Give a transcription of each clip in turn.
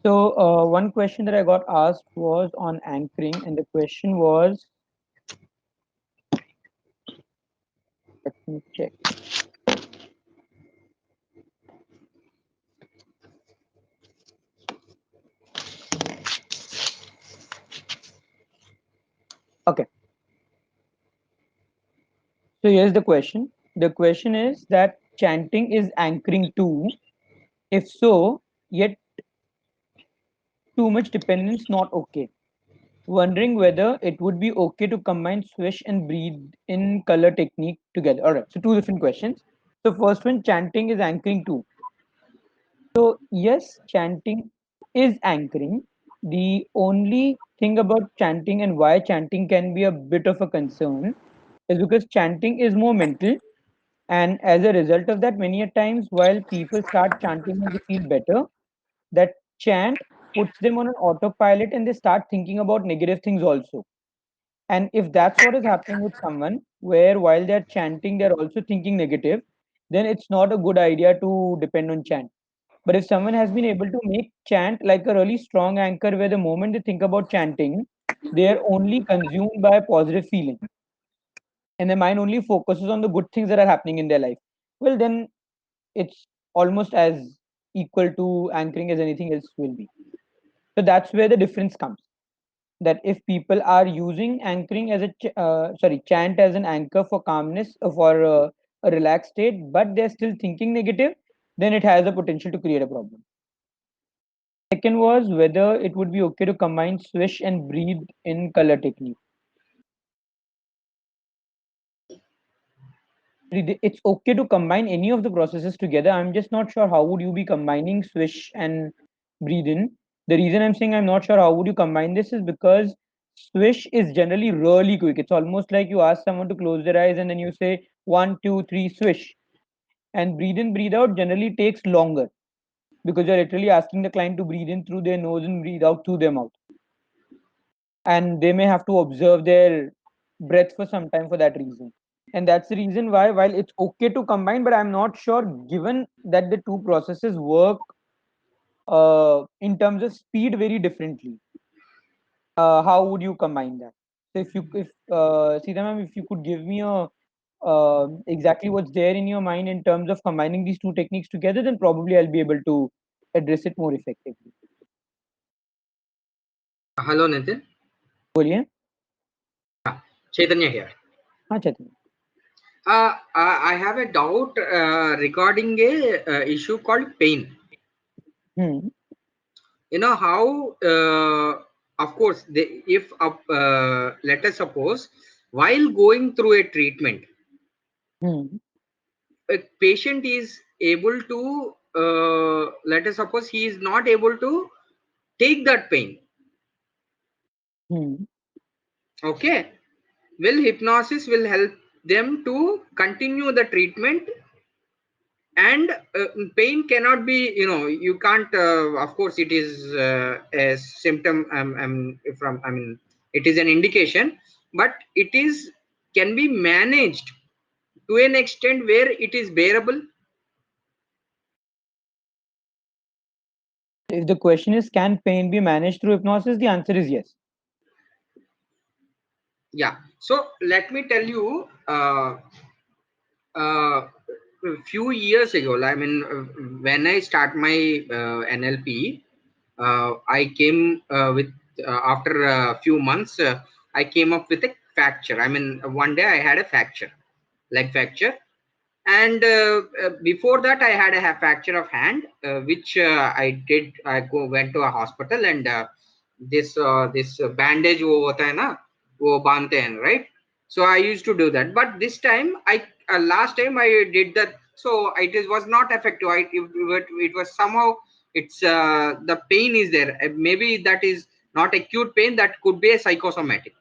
So, one question that I got asked was on anchoring, and the question was, let me check. Okay, so here's the question. The question is that chanting is anchoring too. If so, yet too much dependence not okay. Wondering whether it would be okay to combine swish and breathe in color technique together. All right, so two different questions. So first one, chanting is anchoring too. So yes, chanting is anchoring. The only thing about chanting and why chanting can be a bit of a concern is because chanting is more mental, and as a result of that, many a times while people start chanting and they feel better, that chant puts them on an autopilot and they start thinking about negative things also. And if that's what is happening with someone, where while they're chanting, they're also thinking negative, then it's not a good idea to depend on chant. But if someone has been able to make chant like a really strong anchor, where the moment they think about chanting, they are only consumed by a positive feeling, and their mind only focuses on the good things that are happening in their life, well, then it's almost as equal to anchoring as anything else will be. So that's where the difference comes. That if people are using anchoring as a chant as an anchor for calmness, for a relaxed state, but they're still thinking negative, then it has a potential to create a problem. Second was whether it would be okay to combine swish and breathe in color technique. It's okay to combine any of the processes together. I'm just not sure how would you be combining swish and breathe in. The reason I'm saying I'm not sure how would you combine this is because swish is generally really quick. It's almost like you ask someone to close their eyes and then you say 1, 2, 3, swish. And breathe in, breathe out generally takes longer because you're literally asking the client to breathe in through their nose and breathe out through their mouth. And they may have to observe their breath for some time for that reason. And that's the reason why, while it's okay to combine, but I'm not sure, given that the two processes work in terms of speed very differently, how would you combine that? So if Sita ma'am, if you could give me a exactly what's there in your mind in terms of combining these two techniques together, then probably I'll be able to address it more effectively. Hello, Nitin. बोलिए. Chaitanya here. हाँ चेतन. I have a doubt regarding a issue called pain. Hmm. You know how, of course, if let us suppose while going through a treatment, Hmm. a patient is able to, let us suppose he is not able to take that pain. Hmm. Okay, will hypnosis will help them to continue the treatment, and pain cannot be, you can't, of course it is a symptom, from, I mean, it is an indication, but it is can be managed to an extent where it is bearable. If the question is, can pain be managed through hypnosis? The answer is yes. Yeah, so let me tell you, uh, a few years ago, I mean, when I start my NLP, I came with, after a few months, I came up with a fracture. I mean, one day I had a fracture, leg fracture, and before that I had a fracture of hand, which I went to a hospital, and this bandage wo hota hai na, wo bandhte hain, right? So I used to do that, but this time I, last time I did that, so was not effective. It was somehow, it's the pain is there. Maybe that is not acute pain, that could be a psychosomatic.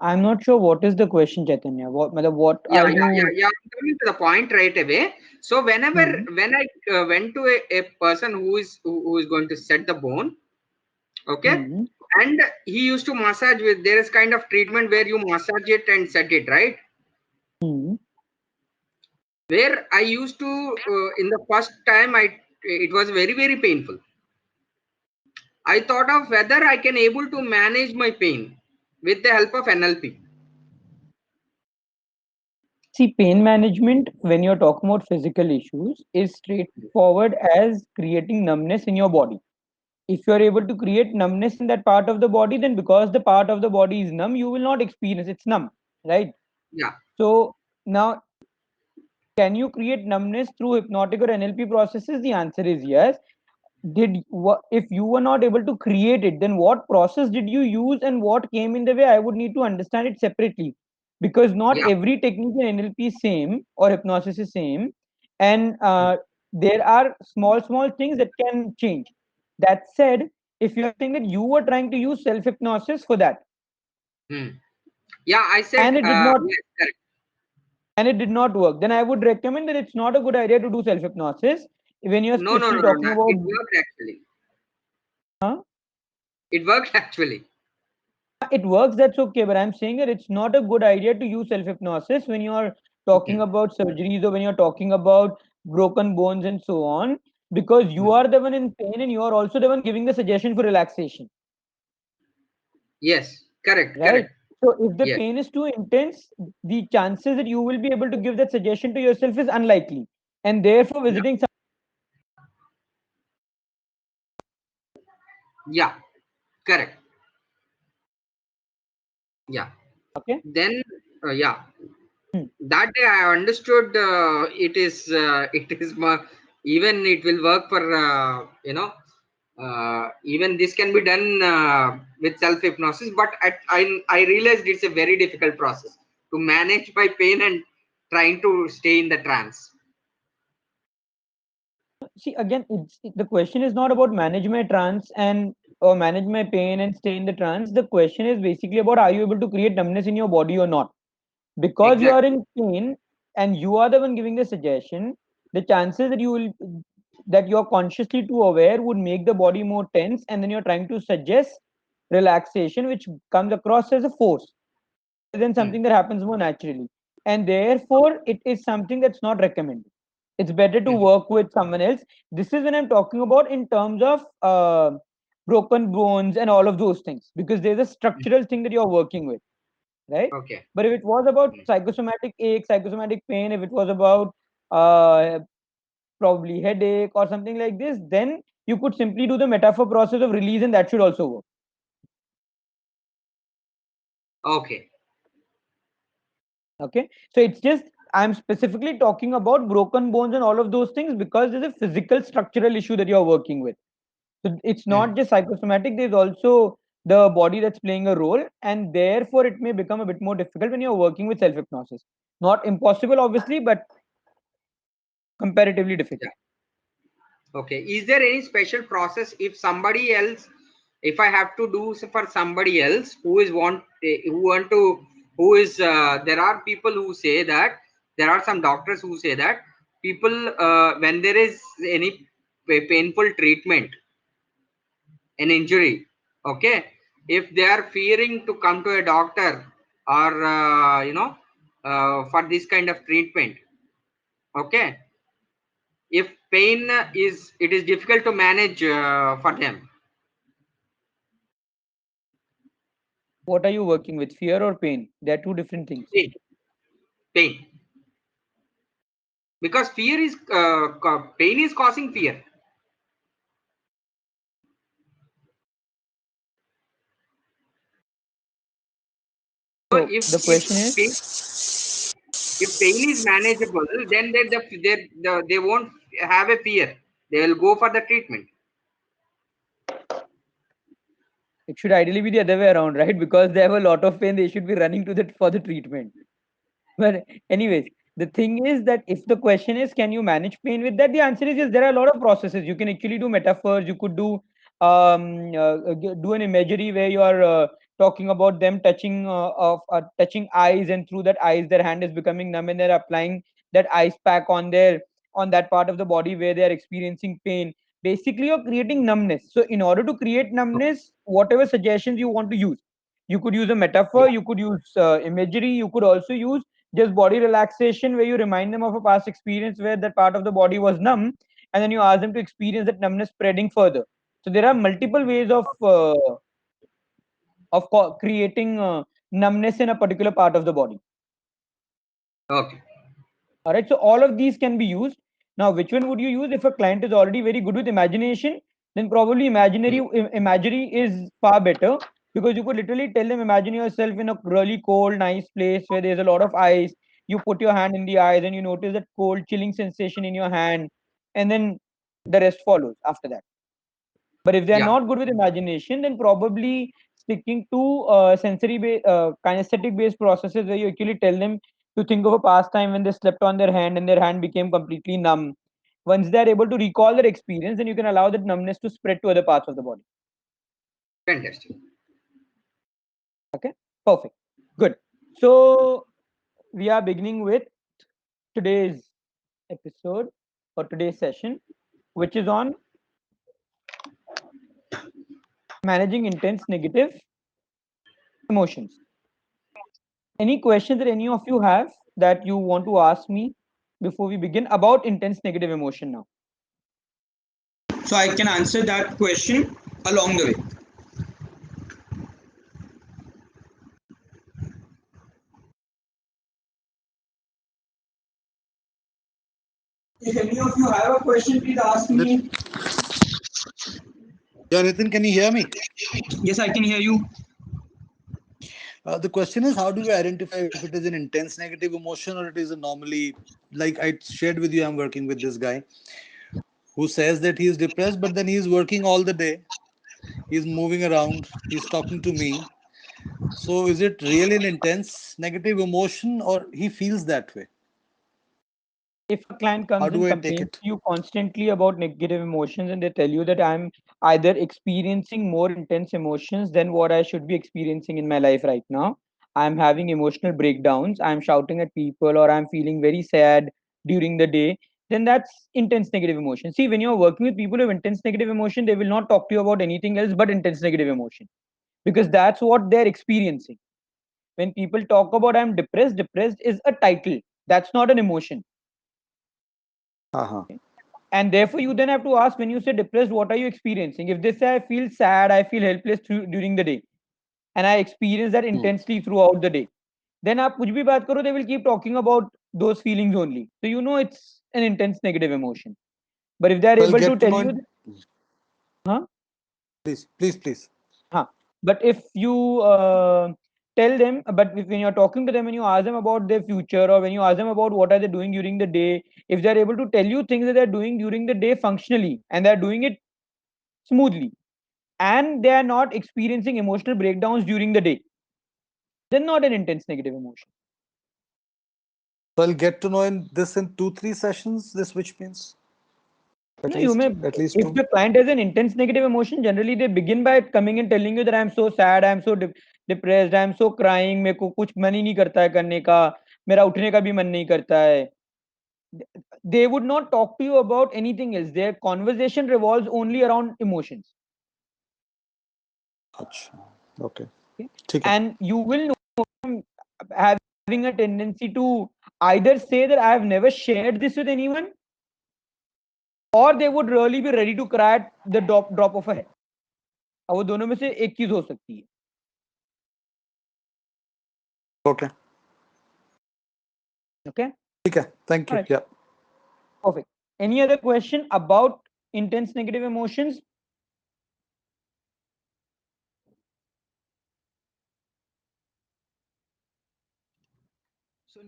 I'm not sure what is the question, Chaitanya. What Yeah, are yeah, yeah, you? yeah. I'm coming to the point right away. So whenever, Hmm. when I went to a person who is going to set the bone, okay, Hmm. and he used to massage with, there is kind of treatment where you massage it and set it, right? Hmm. Where I used to, in the first time I it was very, very painful. I thought of whether I can able to manage my pain with the help of NLP. See, pain management, when you're talking about physical issues, is straightforward as creating numbness in your body. If you're able to create numbness in that part of the body, then because the part of the body is numb, you will not experience it's numb, right? Yeah, So now, can you create numbness through hypnotic or NLP processes? The answer is yes. If you were not able to create it, then what process did you use and what came in the way? I would need to understand it separately, because not yeah. every technique in NLP is same or hypnosis is same, and there are small things that can change. That said, if you are saying that you were trying to use self hypnosis for that Hmm. Yeah, I said and it did not yes, correct. work, then I would recommend that it's not a good idea to do self hypnosis when you're No, no, no, strictly no, talking no. about. It worked actually. Huh? It worked actually. It works, that's okay, but I'm saying that it's not a good idea to use self hypnosis when you're talking Okay. about surgeries or when you're talking about broken bones and so on, because you Hmm. are the one in pain and you are also the one giving the suggestion for relaxation, Yes, correct, right? correct. So if the Yes, pain is too intense, the chances that you will be able to give that suggestion to yourself is unlikely, and therefore yeah, visiting some. yeah, correct. Yeah. Okay. Then, yeah, Hmm. that day I understood it is it is even it will work for even this can be done with self hypnosis, but I realized it's a very difficult process to manage my pain and trying to stay in the trance. See, again, the question is not about manage my trance and or manage my pain and stay in the trance. The question is basically about, are you able to create numbness in your body or not? Because you are Exactly. in pain and you are the one giving the suggestion, the chances that you will that you're consciously too aware would make the body more tense, and then you're trying to suggest relaxation, which comes across as a force rather than Hmm. something that happens more naturally. And therefore, it is something that's not recommended. It's better to Mhm. work with someone else. This is when I'm talking about in terms of broken bones and all of those things, because there's a structural thing that you're working with, right? Okay. But if it was about Hmm. psychosomatic ache, psychosomatic pain, if it was about uh, probably headache or something like this, then you could simply do the metaphor process of release, and that should also work. Okay. Okay, so it's just, I'm specifically talking about broken bones and all of those things because there's a physical structural issue that you're working with. So it's Hmm. not just psychosomatic, there's also the body that's playing a role, and therefore it may become a bit more difficult when you're working with self hypnosis. Not impossible, obviously, but comparatively Yeah. difficult. Okay. Is there any special process if somebody else, if I have to do for somebody else who is who want to, who is, there are people who say that, there are some doctors who say that people, when there is any painful treatment, an injury, okay, if they are fearing to come to a doctor or, for this kind of treatment, okay, if pain is, it is difficult to manage for them. What are you working with, fear or pain? They're two different things. Pain, pain, because fear is pain is causing fear. So So the question pain, is, if pain is manageable, then they won't have a fear, they will go for the treatment. it should ideally be the other way around, right? Because they have a lot of pain, they should be running to that for the treatment. But anyways, the thing is that if the question is, can you manage pain with that? The answer is yes. There are a lot of processes. You can actually do metaphors. You could do do an imagery where you are talking about them touching eyes, and through that eyes, their hand is becoming numb, and they're applying that ice pack on their on that part of the body where they are experiencing pain. Basically, you're creating numbness. So, in order to create numbness, whatever suggestions you want to use, you could use a metaphor. Yeah. You could use imagery. You could also use just body relaxation where you remind them of a past experience where that part of the body was numb, and then you ask them to experience that numbness spreading further. So there are multiple ways of creating numbness in a particular part of the body. Okay. All right, so all of these can be used. Now, which one would you use? If a client is already very good with imagination, then probably imagery is far better, because you could literally tell them, imagine yourself in a really cold, nice place where there's a lot of ice. You put your hand in the eyes and you notice that cold, chilling sensation in your hand, and then the rest follows after that. But if they are Yeah. not good with imagination, then probably sticking to kinesthetic based processes where you actually tell them to think of a past time when they slept on their hand and their hand became completely numb. Once they are able to recall their experience, then you can allow that numbness to spread to other parts of the body. Fantastic. Okay, perfect, good. So we are beginning with today's episode or today's session, which is on managing intense negative emotions. Any questions that any of you have that you want to ask me before we begin about intense negative emotion now? So I can answer that question along the way. If any of you have a question, please ask me. Yeah, Nitin, can you hear me? Yes, I can hear you. The question is, how do we identify if it is an intense negative emotion or it is a normally, like I shared with you, I'm working with this guy who says that he is depressed, but then he is working all the day. He's moving around. He's talking to me. So is it really an intense negative emotion or he feels that way? If a client How comes do and I take complains it? to you constantly about negative emotions and they tell you that I'm either experiencing more intense emotions than what I should be experiencing in my life right now, I'm having emotional breakdowns, I'm shouting at people, or I'm feeling very sad during the day, then that's intense negative emotion. See, when you're working with people with intense negative emotion, they will not talk to you about anything else but intense negative emotion, because that's what they're experiencing. When people talk about I'm depressed, depressed is a title, that's not an emotion. Uh-huh. And therefore you then have to ask, when you say depressed, what are you experiencing? If they say I feel sad, I feel helpless during the day, and I experience that Hmm. intensely throughout the day, then aap kuch bhi baat karo, they will keep talking about those feelings only, so you know it's an intense negative emotion. But if they are Well, able to get to tell know you in. that, huh? Please. Huh. But if you tell them, when you're talking to them, when you ask them about their future, or when you ask them about what are they doing during the day, if they're able to tell you things that they're doing during the day functionally and they're doing it smoothly, and they are not experiencing emotional breakdowns during the day, then not an intense negative emotion. Well, get to know in this in 2-3 sessions, this which means at No, you may, least if two. the client has an intense negative emotion, generally they begin by coming and telling you that I'm so sad, I'm so depressed, I'm so crying, मेरे को कुछ मन ही नहीं करता है करने का, मेरा उठने का भी मन नहीं करता है. They would not talk to you about anything else. Their conversation revolves only around emotions. अच्छा, okay. Okay? ठीक है. And you will know them having a tendency to either say that I have never shared this with anyone, or they would really be ready to cry at the drop of a hat. अब वो दोनों में से एक चीज हो सकती है. Okay. Okay, ठीक है. Thank all you. right, Yeah. perfect. Any other question about intense negative emotions?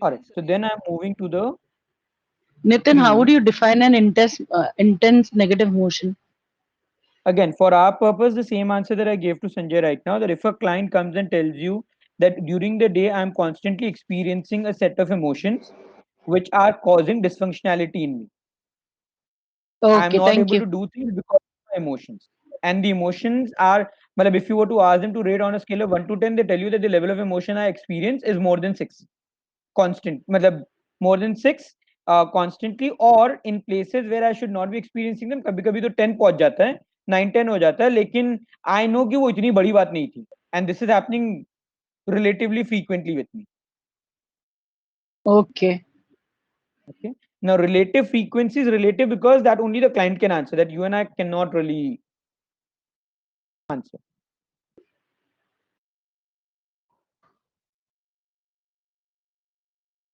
All right, so then I'm moving to the Nitin, how would Q. you define an intense negative emotion? Again, for our purpose, the same answer that I gave to Sanjay right now, that if a client comes and tells you that during the day I'm constantly experiencing a set of emotions which are causing dysfunctionality in me. I'm Okay, not thank able you. to do things because of my emotions. And the emotions are, well, if you were to ask them to rate on a scale of 1 to 10, they tell you that the level of emotion I experience is more than 6. Constant, मतलब more than 6 constantly, or in places where I should not be experiencing them, कभी कभी तो 10 पहुंच जाता है, 9-10 हो जाता है, लेकिन I know कि वो इतनी बड़ी बात नहीं थी, and this is happening relatively frequently with me. Okay. Okay, Now, relative frequency is relative because that only the client can answer, that you and I cannot really answer.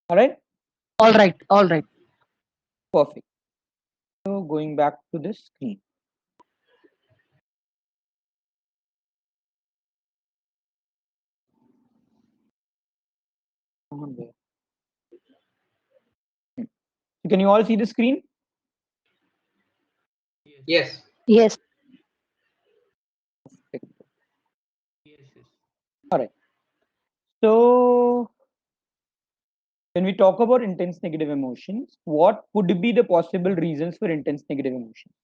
All right? All right. All right. Perfect. So, going back to the screen. On there. So can you all see the screen? Yes. Yes. All right. So, when we talk about intense negative emotions, what would be the possible reasons for intense negative emotions?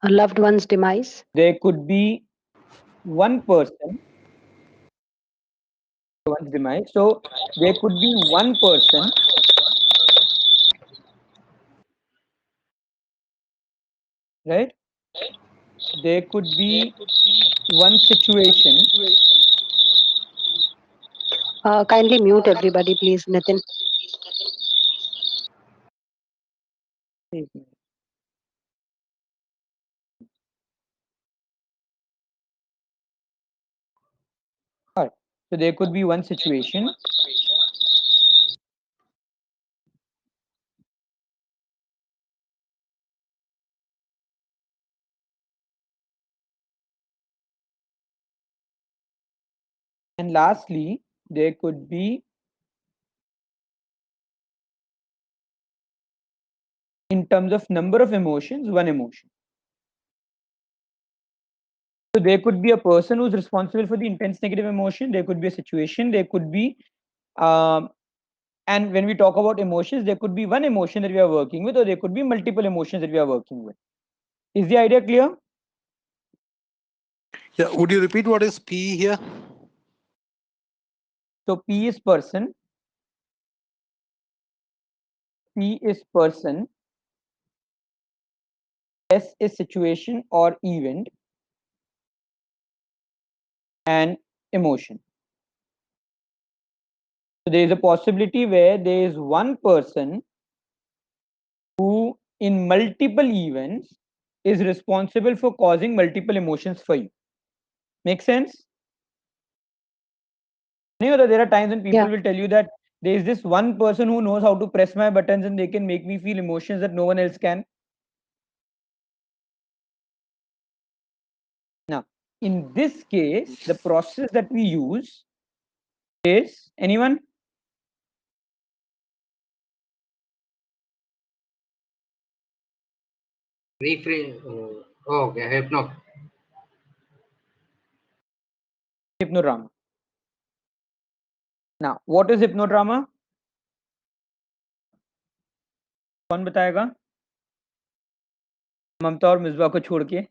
A loved one's demise. There could be one person, one's demise. So, there could be one person, right? There could be one situation. Kindly mute everybody, please, Nitin. All right. So, there could be one situation. And lastly, there could be, in terms of number of emotions, one emotion. So there could be a person who's responsible for the intense negative emotion. There could be a situation. There could be, and when we talk about emotions, there could be one emotion that we are working with, or there could be multiple emotions that we are working with. Is the idea clear? Yeah, would you repeat what is P here? So P is person. P is person. S is situation or event, and emotion. So there is a possibility where there is one person who, in multiple events, is responsible for causing multiple emotions for you. Make sense? You know that there are times when people Yeah. will tell you that there is this one person who knows how to press my buttons and they can make me feel emotions that no one else can. Now, in this case, the process that we use is, anyone? Reframe. Oh, okay. Hypnodrama. Now, what is hypnodrama? कौन बताएगा? ममता और मिसबा को छोड़ के.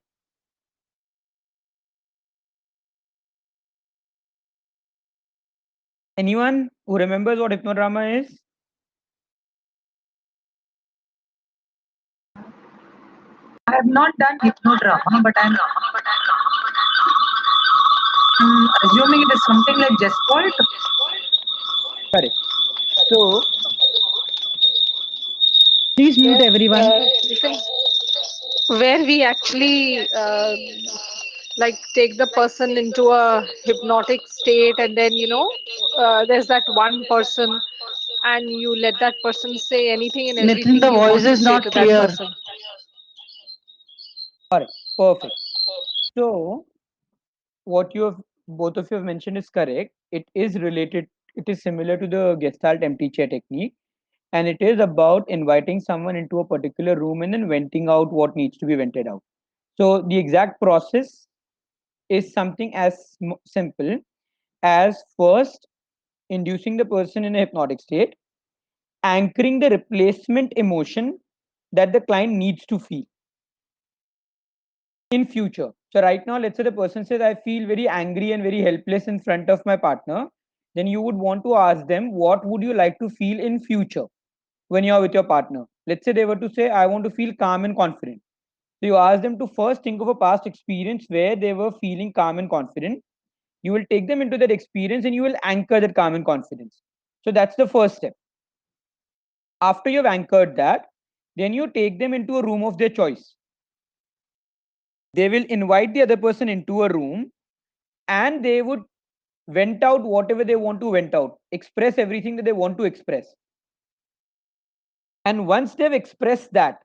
Anyone who remembers what hypnodrama is? I have not done hypnodrama, but I'm assuming it is something like Just Correct. So, Please mute everyone. Where we actually like take the person into a hypnotic state, and then there's that one person, and you let that person say anything and Nitin, everything the you voice want to is say not to that clear. person. all right, perfect. So, what you have, both of you have mentioned is correct. It is related, it is similar to the Gestalt empty chair technique, and it is about inviting someone into a particular room and then venting out what needs to be vented out. So the exact process is something as simple as first inducing the person in a hypnotic state, anchoring the replacement emotion that the client needs to feel in future. So right now, let's say the person says, I feel very angry and very helpless in front of my partner. Then you would want to ask them, what would you like to feel in future when you are with your partner? Let's say they were to say, I want to feel calm and confident. So you ask them to first think of a past experience where they were feeling calm and confident. You will take them into that experience and you will anchor that calm and confidence. So that's the first step. After you've anchored that, then you take them into a room of their choice. They will invite the other person into a room and they would vent out whatever they want to vent out, express everything that they want to express. And once they've expressed that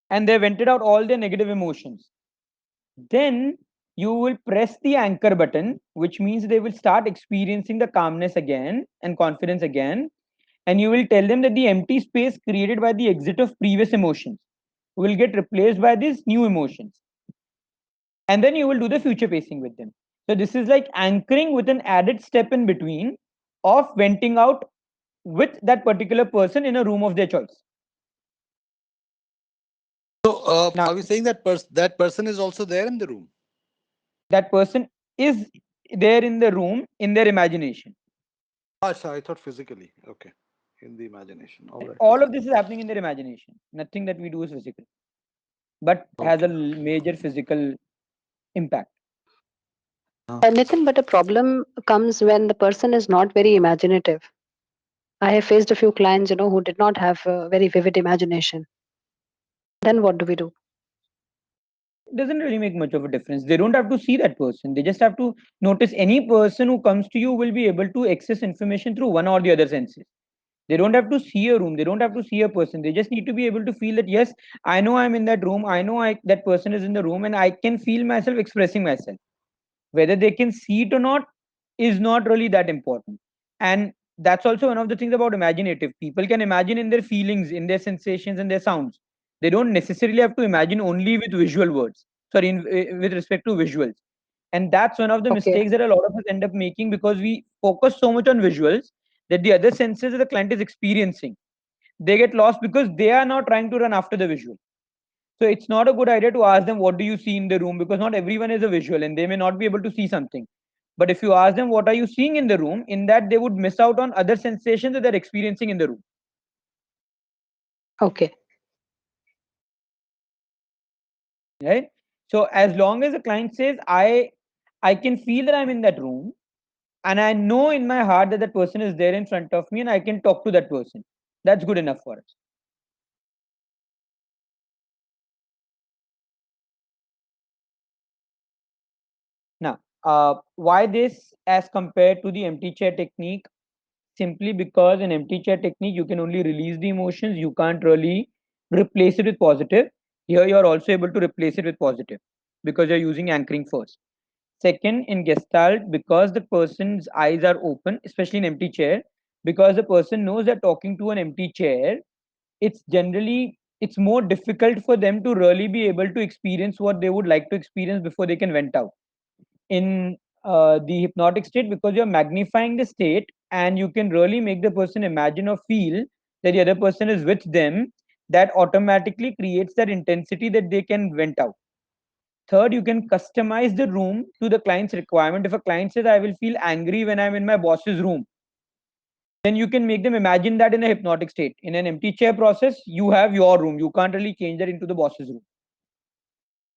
and they've vented out all their negative emotions, then you will press the anchor button, which means they will start experiencing the calmness again and confidence again. And you will tell them that the empty space created by the exit of previous emotions will get replaced by these new emotions. And then you will do the future pacing with them. So this is like anchoring with an added step in between of venting out with that particular person in a room of their choice. So, Now, are we saying that that person is also there in the room? that person is there in the room in their imagination. Asha, I thought physically. Okay, in the imagination. All right. All of this is happening in their imagination. Nothing that we do is physical, but has a major physical impact. Nitin, but a problem comes when the person is not very imaginative. I have faced a few clients, who did not have a very vivid imagination. Then what do we do? It doesn't really make much of a difference. They don't have to see that person. They just have to notice any person who comes to you will be able to access information through one or the other senses. They don't have to see a room. They don't have to see a person. They just need to be able to feel that, yes, I know I'm in that room. I know that person is in the room and I can feel myself expressing myself. Whether they can see it or not is not really that important. And that's also one of the things about imaginative. People can imagine in their feelings, in their sensations, and their sounds. They don't necessarily have to imagine only with visual words. Sorry, with respect to visuals. And that's one of the Okay. mistakes that a lot of us end up making because we focus so much on visuals that the other senses that the client is experiencing, they get lost because they are not trying to run after the visual. So it's not a good idea to ask them, what do you see in the room? Because not everyone is a visual and they may not be able to see something. But if you ask them, what are you seeing in the room? In that, they would miss out on other sensations that they're experiencing in the room. Okay. Right? So as long as the client says, I can feel that I'm in that room and I know in my heart that that person is there in front of me and I can talk to that person. That's good enough for us. Now, why this as compared to the empty chair technique? Simply because in empty chair technique, you can only release the emotions. You can't really replace it with positive. Here, you're also able to replace it with positive because you're using anchoring first. Second, in Gestalt, because the person's eyes are open, especially in empty chair, because the person knows they're talking to an empty chair, it's more difficult for them to really be able to experience what they would like to experience before they can vent out in the hypnotic state, because you're magnifying the state and you can really make the person imagine or feel that the other person is with them. That automatically creates that intensity that they can vent out. Third, you can customize the room to the client's requirement. If a client says, I will feel angry when I'm in my boss's room, then you can make them imagine that in a hypnotic state. In an empty chair process, you have your room. You can't really change that into the boss's room.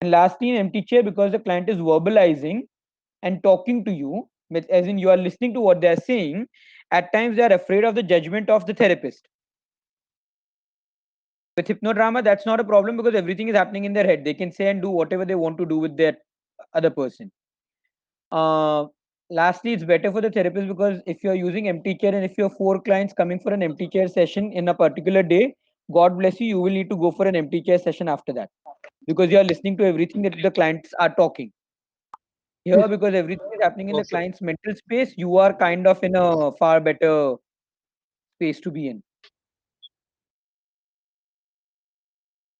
And lastly, in empty chair, because the client is verbalizing and talking to you, as in you are listening to what they are saying, at times they are afraid of the judgment of the therapist. With hypnodrama, that's not a problem because everything is happening in their head. They can say and do whatever they want to do with their other person. Lastly, it's better for the therapist because if you're using empty chair and if you're 4 clients coming for an empty chair session in a particular day, God bless you, you will need to go for an empty chair session after that because you are listening to everything that the clients are talking. Here, because everything is happening in the Also, client's mental space, you are kind of in a far better space to be in.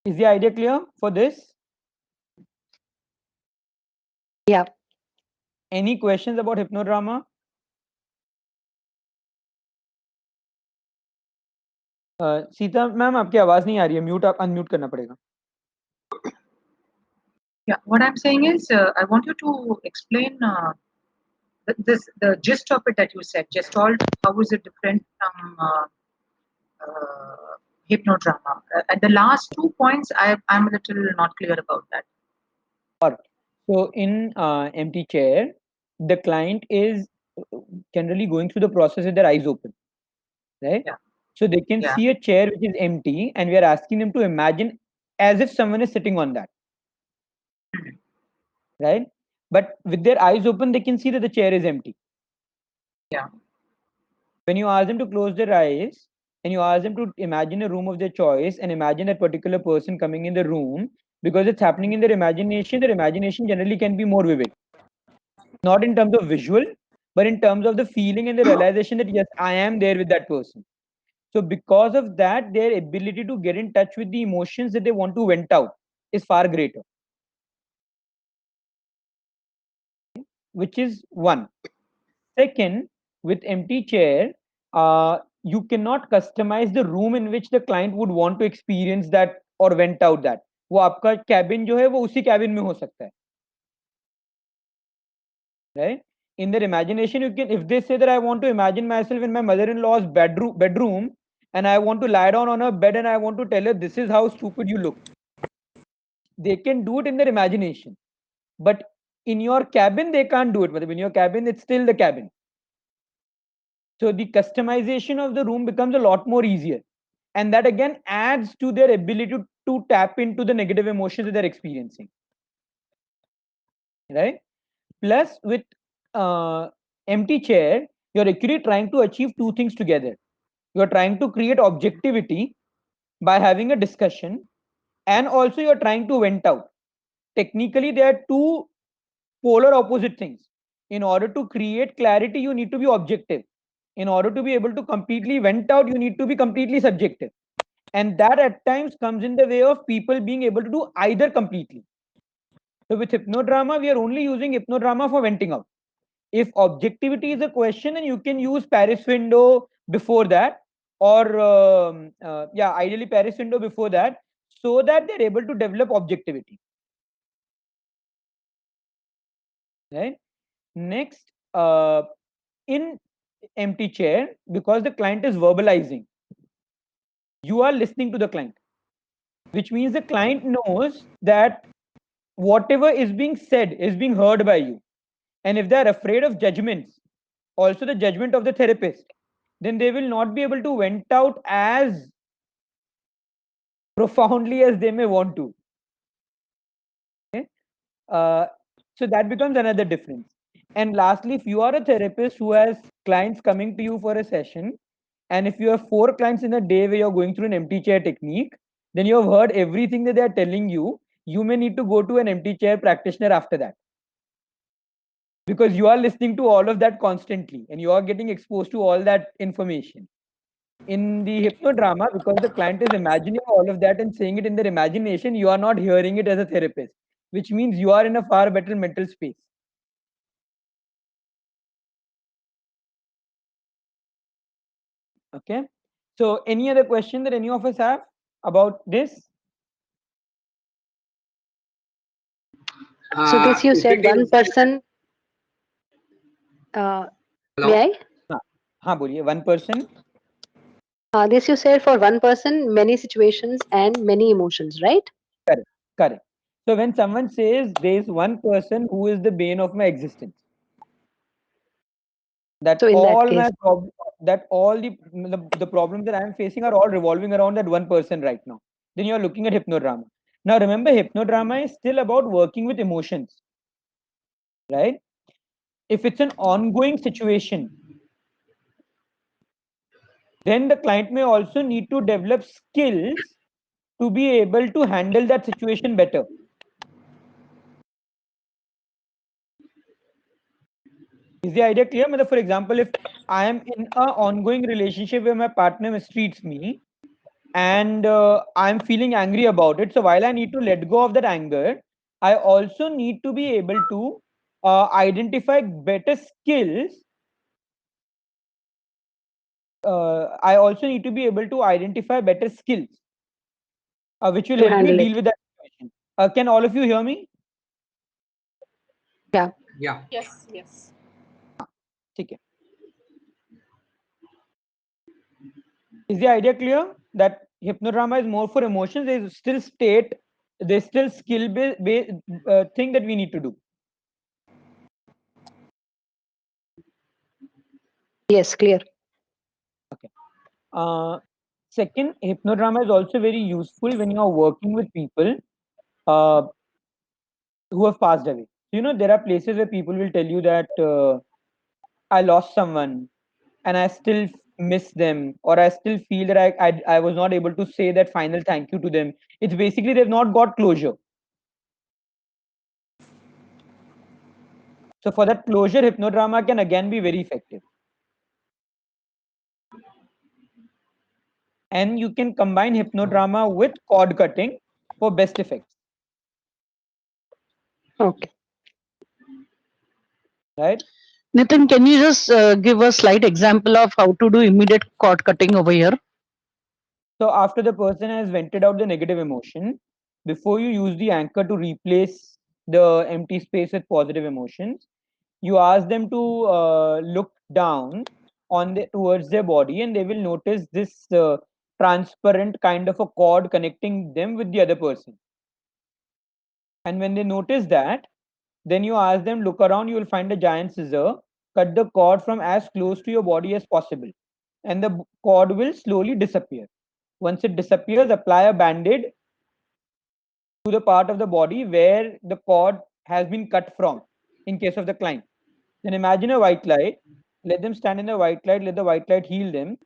Is the idea clear for this? Yeah. Any questions about hypnodrama? Sita ma'am आपकी आवाज नहीं आ रही है, mute unmute करना पड़ेगा. Yeah, what I'm saying is, I want you to explain the gist of it that you said. Gestalt, how is it different from hypnodrama? At the last 2 points, I'm a little not clear about that. So in empty chair, the client is generally going through the process with their eyes open, right? Yeah. So they can Yeah. see a chair which is empty, and we are asking them to imagine as if someone is sitting on that, right? But with their eyes open, they can see that the chair is empty. Yeah. When you ask them to close their eyes and you ask them to imagine a room of their choice and imagine that particular person coming in the room, because it's happening in their imagination generally can be more vivid. Not in terms of visual, but in terms of the feeling and the realization that yes, I am there with that person. So because of that, their ability to get in touch with the emotions that they want to vent out is far greater. Which is one. Second, with empty chair, you cannot customize the room in which the client would want to experience that or vent out that. वो आपका cabin जो है वो उसी cabin में हो सकता है, right? In their imagination, you can, if they say that I want to imagine myself in my mother-in-law's bedroom, and I want to lie down on her bed and I want to tell her this is how stupid you look, they can do it in their imagination. But in your cabin, they can't do it. But in your cabin, it's still the cabin. So the customization of the room becomes a lot more easier. And that again adds to their ability to tap into the negative emotions that they're experiencing. Right? Plus, with empty chair, you're actually trying to achieve two things together. You're trying to create objectivity by having a discussion, and also you're trying to vent out. Technically, there are two polar opposite things. In order to create clarity, you need to be objective. In order to be able to completely vent out, you need to be completely subjective. And that at times comes in the way of people being able to do either completely. So with hypnodrama, we are only using hypnodrama for venting out. If objectivity is a question, then you can use Paris window before that, or yeah, ideally Paris window before that, so that they're able to develop objectivity. Right? Next, in empty chair, because the client is verbalizing, you are listening to the client, which means the client knows that whatever is being said is being heard by you. And if they are afraid of judgments, also the judgment of the therapist, then they will not be able to vent out as profoundly as they may want to. Okay? Uh, so that becomes another difference. And lastly, if you are a therapist who has clients coming to you for a session, and if you have 4 clients in a day where you're going through an empty chair technique, then you have heard everything that they are telling you. You may need to go to an empty chair practitioner after that, because you are listening to all of that constantly and you are getting exposed to all that information. In the hypnodrama, because the client is imagining all of that and saying it in their imagination, you are not hearing it as a therapist, which means you are in a far better mental space. Okay. So any other question that any of us have about this? So this you If said it one is, person. hello? May I? हाँ बोलिए, 1%. This you said for one person, many situations and many emotions, right? Correct. Correct. So when someone says there is one person who is the bane of my existence, that So in that all case, my that all the problems that I am facing are all revolving around that one person right now, then you are looking at hypnodrama. Now remember, hypnodrama is still about working with emotions, right? If it's an ongoing situation, then the client may also need to develop skills to be able to handle that situation better. Is the idea clear? For example, if I am in an ongoing relationship where my partner mistreats me, and I'm feeling angry about it, so while I need to let go of that anger, I also need to be able to identify better skills. I also need to be able to identify better skills which will to help me handle deal it. with that situation. Can all of you hear me? Yeah. Yeah. Yes, yes. Okay. Is the idea clear that hypnodrama is more for emotions? There's still there's still skill based thing that we need to do. Yes, clear. Second, hypnodrama is also very useful when you are working with people uh, who have passed away. You know, there are places where people will tell you that I lost someone and I still miss them, or I still feel that I was not able to say that final thank you to them. It's basically they've not got closure. So for that closure, hypnodrama can again be very effective. And you can combine hypnodrama with cord cutting for best effects, Okay. right? Nitin, can you just give a slight example of how to do immediate cord cutting over here? So after the person has vented out the negative emotion, before you use the anchor to replace the empty space with positive emotions, you ask them to look down towards their body, and they will notice this transparent kind of a cord connecting them with the other person. And when they notice that, then you ask them, look around, you will find a giant scissor, cut the cord from as close to your body as possible, and the cord will slowly disappear. Once it disappears, apply a band-aid to the part of the body where the cord has been cut from, in case of the client. Then imagine a white light, let them stand in the white light, let the white light heal them.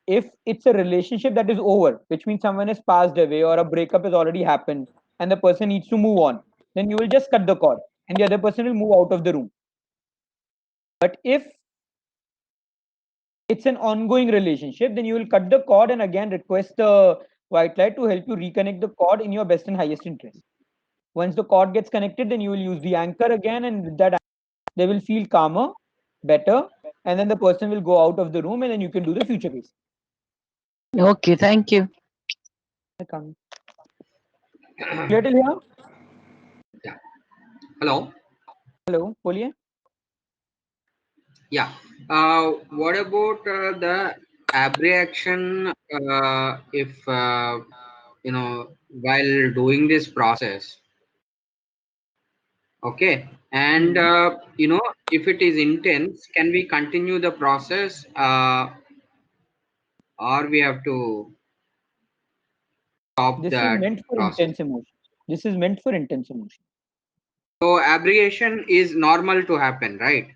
If it's a relationship that is over, which means someone has passed away or a breakup has already happened and the person needs to move on, then you will just cut the cord and the other person will move out of the room. But if it's an ongoing relationship, then you will cut the cord and again request the white light to help you reconnect the cord in your best and highest interest. Once the cord gets connected, then you will use the anchor again, and with that, they will feel calmer, better, and then the person will go out of the room, and then you can do the future piece. Okay, thank you. Clear till here? Yeah. Hello. Hello, Poliye? Yeah. What about the abreaction? If while doing this process, okay, and if it is intense, can we continue the process, or we have to stop This is that meant for process? intense emotion. This is meant for intense emotion. So abbreviation is normal to happen, right?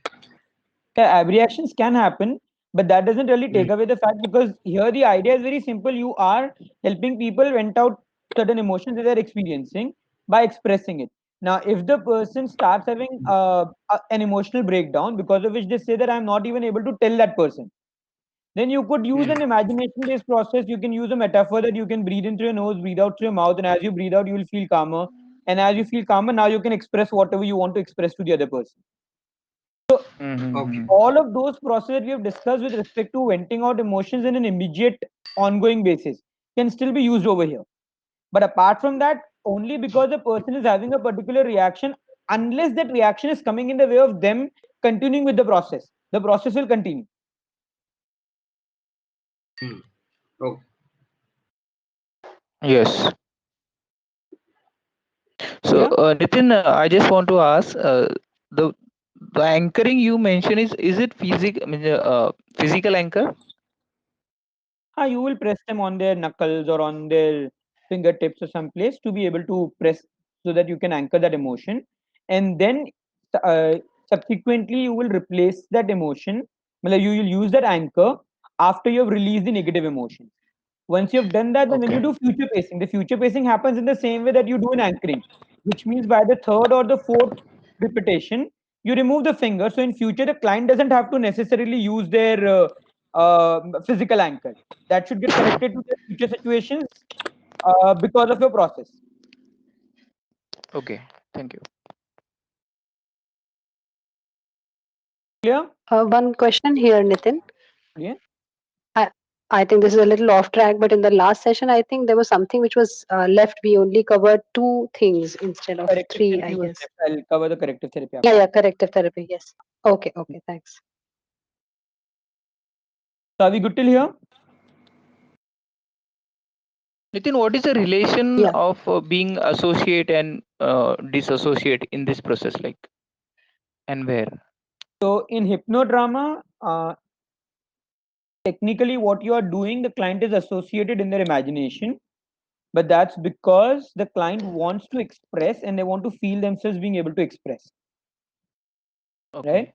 Yeah, abreactions can happen, but that doesn't really take away the fact, because here the idea is very simple. You are helping people vent out certain emotions that they're experiencing by expressing it. Now, if the person starts having an emotional breakdown because of which they say that I'm not even able to tell that person, then you could use an imagination based process. You can use a metaphor that you can breathe in through your nose, breathe out through your mouth, and as you breathe out, you will feel calmer. And as you feel calmer, now you can express whatever you want to express to the other person. Okay. All of those processes we have discussed with respect to venting out emotions in an immediate ongoing basis can still be used over here. But apart from that, only because the person is having a particular reaction, unless that reaction is coming in the way of them continuing with the process will continue. Okay. Yes. So, Yeah. Nitin, I just want to ask, the the anchoring you mentioned is it physical? I mean, physical anchor? You will press them on their knuckles or on their fingertips or someplace to be able to press, so that you can anchor that emotion. And then uh, subsequently, you will replace that emotion. You will use that anchor after you have released the negative emotion. Once you've done that, then when you Okay. do future pacing, the future pacing happens in the same way that you do in anchoring, which means by the third or the fourth repetition, you remove the finger. So in future, the client doesn't have to necessarily use their physical anchor. That should get connected to their future situations because of your process. Okay. Thank you. Clear? One question here, Nitin. Yeah. I, I think this is a little off track, but in the last session, I think there was something which was left. We only covered two things instead of Corrective three, I therapy was guess. left. I'll cover the corrective therapy Yeah, after. yeah, corrective therapy. Yes. Okay, okay, thanks. So are we good till here? Nitin, what is the relation Yeah. of being associate and disassociate in this process, like, and where? So in hypnodrama, technically what you are doing, the client is associated in their imagination, but that's because the client wants to express and they want to feel themselves being able to express, right?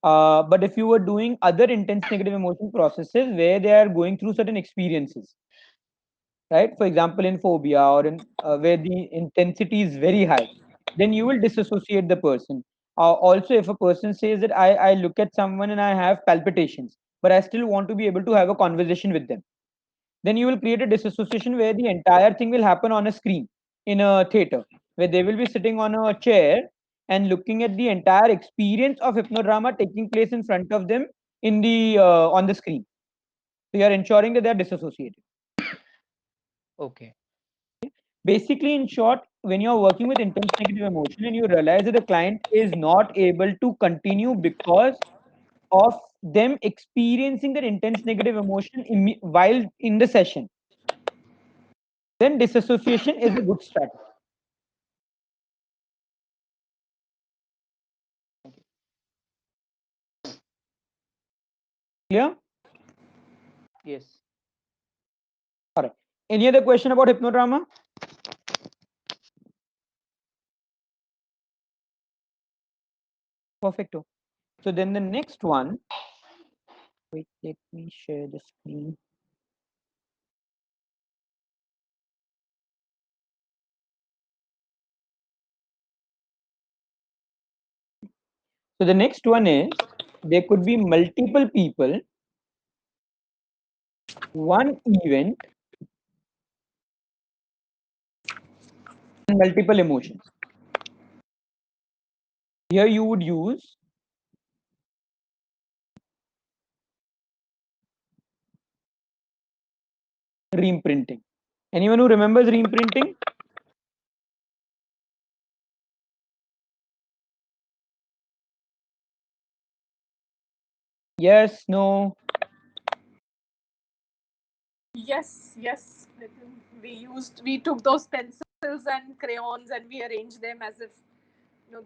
But if you were doing other intense negative emotion processes where they are going through certain experiences, right? For example, in phobia or in where the intensity is very high, then you will disassociate the person. Also, if a person says that I look at someone and I have palpitations, but I still want to be able to have a conversation with them, then you will create a disassociation where the entire thing will happen on a screen in a theater, where they will be sitting on a chair and looking at the entire experience of hypnodrama taking place in front of them in the on the screen. So you are ensuring that they are disassociated. Okay. Basically, in short, when you're working with intense negative emotion and you realize that the client is not able to continue because of them experiencing that intense negative emotion while in the session, then disassociation is a good strategy. Clear? Yes. All right. Any other question about hypnodrama? Perfecto. So then the next one, wait, let me share the screen. So the next one is there could be multiple people, one event, and multiple emotions. Here you would use reimprinting. Anyone who remembers reimprinting? Yes, no. Yes, yes. I think we took those pencils and crayons and we arranged them as if,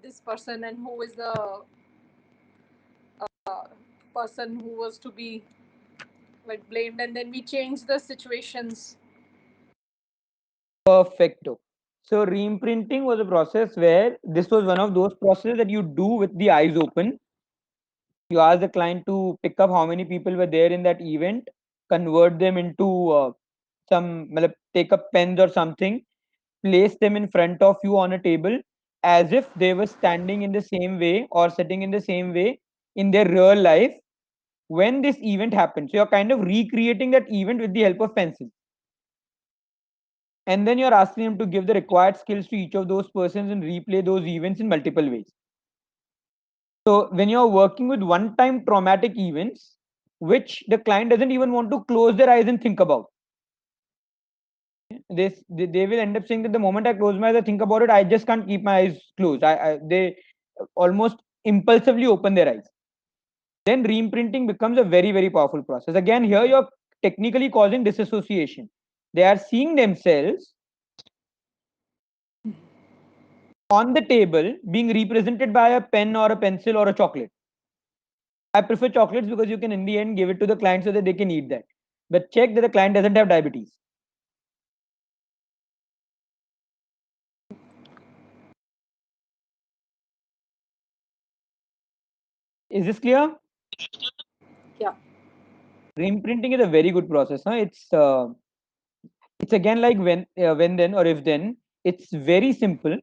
this person and who is the person who was to be like blamed, and then we changed the situations. Perfecto. So reimprinting was a process where this was one of those processes that you do with the eyes open. You ask the client to pick up how many people were there in that event, convert them into take up pens or something, place them in front of you on a table as if they were standing in the same way or sitting in the same way in their real life when this event happened. So you're kind of recreating that event with the help of pencil. And then you're asking them to give the required skills to each of those persons and replay those events in multiple ways. So when you're working with one-time traumatic events, which the client doesn't even want to close their eyes and think about, they will end up saying that the moment I close my eyes, I think about it, I just can't keep my eyes closed. They almost impulsively open their eyes. Then reimprinting becomes a very, very powerful process. Again, here you're technically causing disassociation. They are seeing themselves on the table being represented by a pen or a pencil or a chocolate. I prefer chocolates because you can in the end give it to the client so that they can eat that. But check that the client doesn't have diabetes. Is this clear? Yeah. Reimprinting is a very good process. Huh? It's again like when then or if then. It's very simple,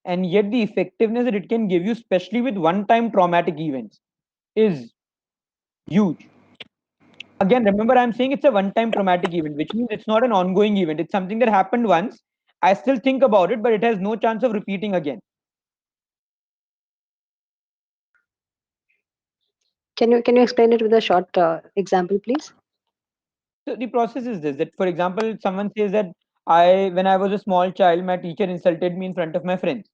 and yet the effectiveness that it can give you, especially with one-time traumatic events, is huge. Again, remember I'm saying it's a one-time traumatic event, which means it's not an ongoing event. It's something that happened once. I still think about it, but it has no chance of repeating again. Can you explain it with a short example, please? So the process is this: that, for example, someone says that when I was a small child, my teacher insulted me in front of my friends.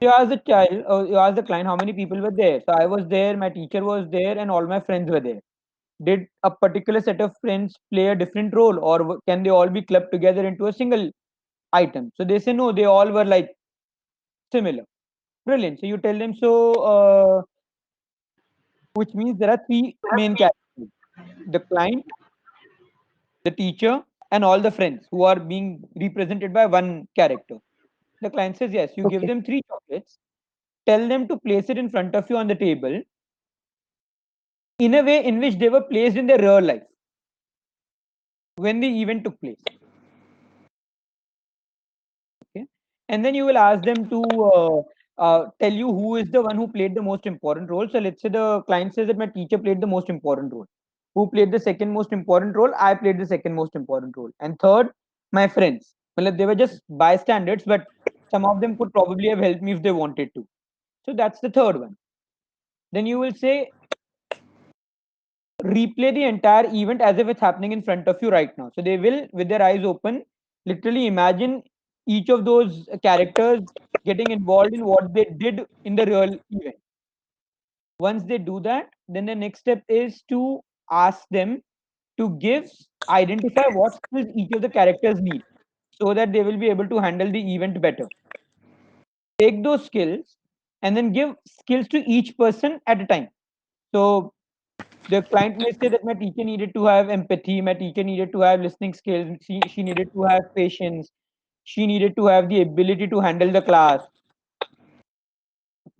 You ask the child, or you ask the client, how many people were there? So I was there, my teacher was there, and all my friends were there. Did a particular set of friends play a different role, or can they all be clubbed together into a single item? So they say no, they all were like similar. Brilliant. So you tell them so, which means there are three main categories. the client, the teacher, and all the friends who are being represented by one character. The client says yes. You give Okay. them 3 chocolates, tell them to place it in front of you on the table in a way in which they were placed in their real life when the event took place. Okay, and then you will ask them to tell you who is the one who played the most important role. So let's say the client says that my teacher played the most important role. Who played the second most important role? I played the second most important role. And third, my friends. Well, they were just bystanders, but some of them could probably have helped me if they wanted to. So that's the third one. Then you will say replay the entire event as if it's happening in front of you right now. So they will, with their eyes open, literally imagine each of those characters getting involved in what they did in the real event. Once they do that, then the next step is to ask them to identify what skills each of the characters need so that they will be able to handle the event better. Take those skills and then give skills to each person at a time. So the client may say that my teacher needed to have empathy, my teacher needed to have listening skills, she needed to have patience, she needed to have the ability to handle the class.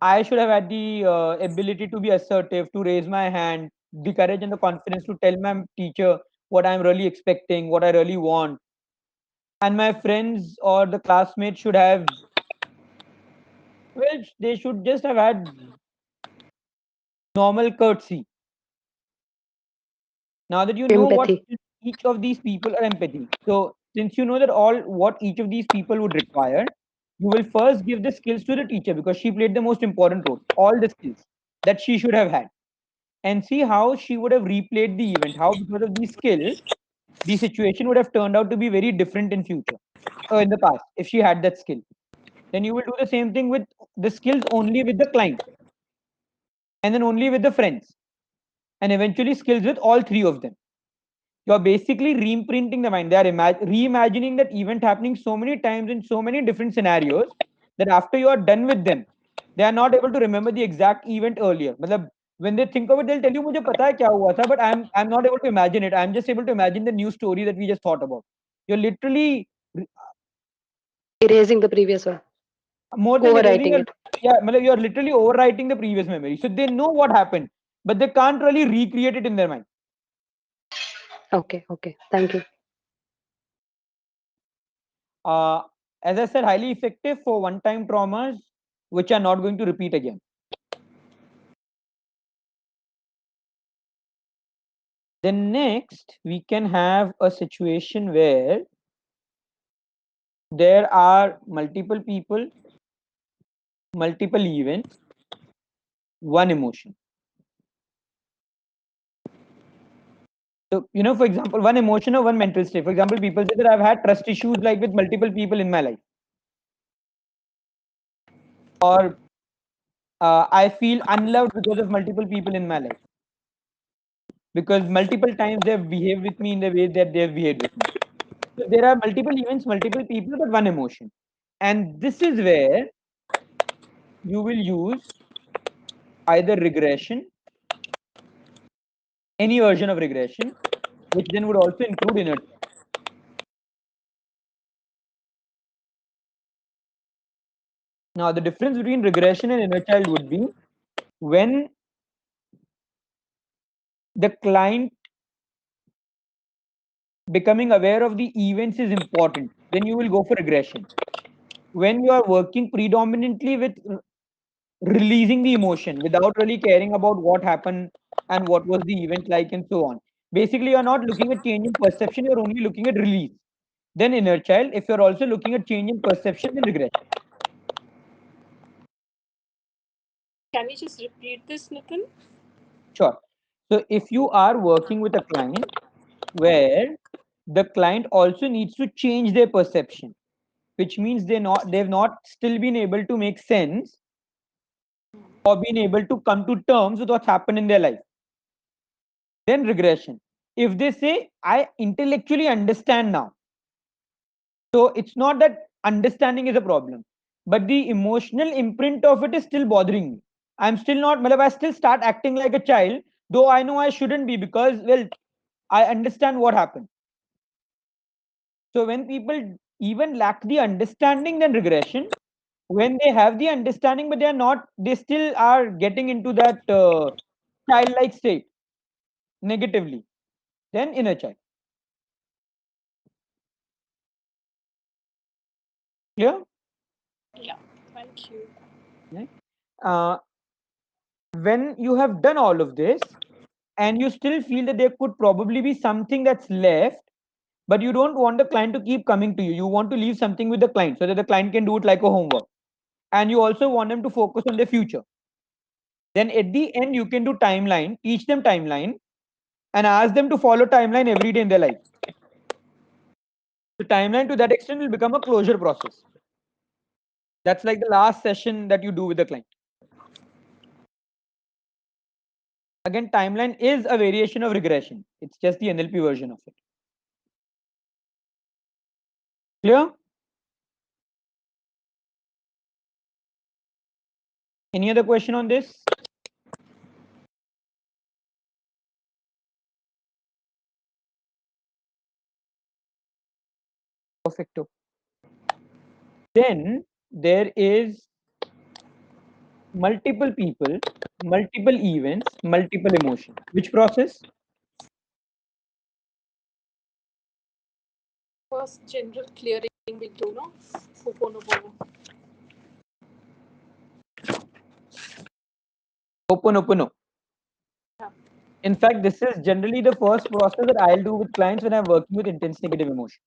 I should have had the ability to be assertive, to raise my hand, the courage and the confidence to tell my teacher what I'm really expecting, what I really want. And my friends or the classmates should have, well, they should just have had normal courtesy. Now that you know what Empathy. each of these people are empathy, so since you know that all what each of these people would require, you will first give the skills to the teacher because she played the most important role, all the skills that she should have had, and see how she would have replayed the event, how because of these skills the situation would have turned out to be very different in future or in the past if she had that skill. Then you will do the same thing with the skills only with the client, and then only with the friends, and eventually skills with all three of them. You're basically reimprinting the mind. They are reimagining that event happening so many times in so many different scenarios that after you are done with them, they are not able to remember the exact event earlier. मतलब, when they think of it, they'll tell you, मुझे पता है क्या हुआ था, but I'm not able to imagine it. I'm just able to imagine the new story that we just thought about. You're literally Erasing the previous one. more than erasing, Overwriting it. yeah, मतलब you're literally overwriting the previous memory. So they know what happened, but they can't really recreate it in their mind. Okay. Okay. Thank you. uh, as I said, highly effective for one-time traumas which are not going to repeat again. Then next, we can have a situation where there are multiple people, multiple events, one emotion. So, for example, one emotion or one mental state. For example, people say that I've had trust issues like with multiple people in my life. Or I feel unloved because of multiple people in my life. Because multiple times they've behaved with me in the way that they've behaved with me. So there are multiple events, multiple people, but one emotion. And this is where you will use either regression, any version of regression, which then would also include inner child. Now, the difference between regression and inner child would be when the client becoming aware of the events is important, then you will go for regression. When you are working predominantly with releasing the emotion without really caring about what happened and what was the event like and so on. Basically, you're not looking at change in perception, you're only looking at release. Then inner child, if you're also looking at change in perception, then regression. Can you just repeat this, Nitin? Sure. So if you are working with a client where the client also needs to change their perception, which means they've not still been able to make sense or been able to come to terms with what's happened in their life. Then regression. If they say, I intellectually understand now. So it's not that understanding is a problem, but the emotional imprint of it is still bothering me. I'm still not, I still start acting like a child, though I know I shouldn't be, because, well, I understand what happened. So when people even lack the understanding, then regression. When they have the understanding but they are not, they still are getting into that childlike state negatively, then inner child. Clear? Yeah, thank you. Right? When you have done all of this and you still feel that there could probably be something that's left, but you don't want the client to keep coming to you, you want to leave something with the client so that the client can do it like a homework, and you also want them to focus on their future, then at the end you can do timeline, teach them timeline, and ask them to follow timeline every day in their life. The timeline to that extent will become a closure process. That's like the last session that you do with the client. Again, timeline is a variation of regression. It's just the NLP version of it. Clear? Any other question on this? Perfecto. Then there is multiple people, multiple events, multiple emotions. Which process? First, general clearing will do, no? Ho'oponopono. Ho'oponopono. Yeah. In fact, this is generally the first process that I'll do with clients when I'm working with intense negative emotion.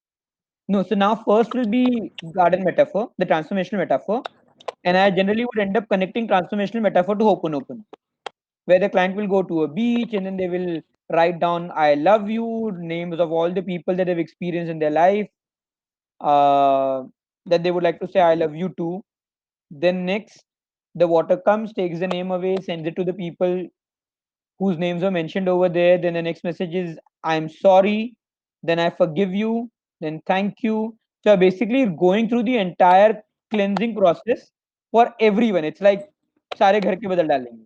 No, so now first will be garden metaphor, the transformational metaphor, and I generally would end up connecting transformational metaphor to Ho'oponopono, where the client will go to a beach and then they will write down "I love you," names of all the people that they've experienced in their life, uh, that they would like to say "I love you" too. Then next, the water comes, takes the name away, sends it to the people whose names are mentioned over there. Then the next message is "I'm sorry," then "I forgive you," then "thank you." So basically going through the entire cleansing process for everyone. It's like सारे घर के बदल डालेंगे.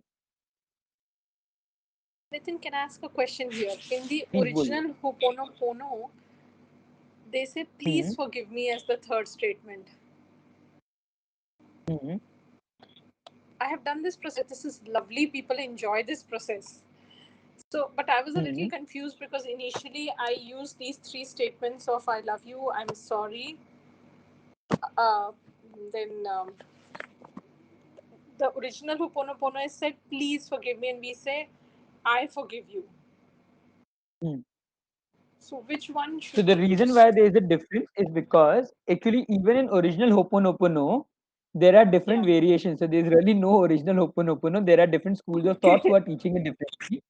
Nitin, can I ask a question here? In the Please बोलिए. original Ho'oponopono, they say, please forgive me as the third statement. I have done this process. This is lovely. People enjoy this process. So, but I was a little confused because initially I used these three statements of I love you, I'm sorry. Uh, then the original Ho'oponopono is said, please forgive me, and we say, I forgive you. So, which one should So the we reason use? why there is a difference is because actually even in original Ho'oponopono, there are different variations. So there's really no original Ho'oponopono. There are different schools of thoughts who are teaching it differently.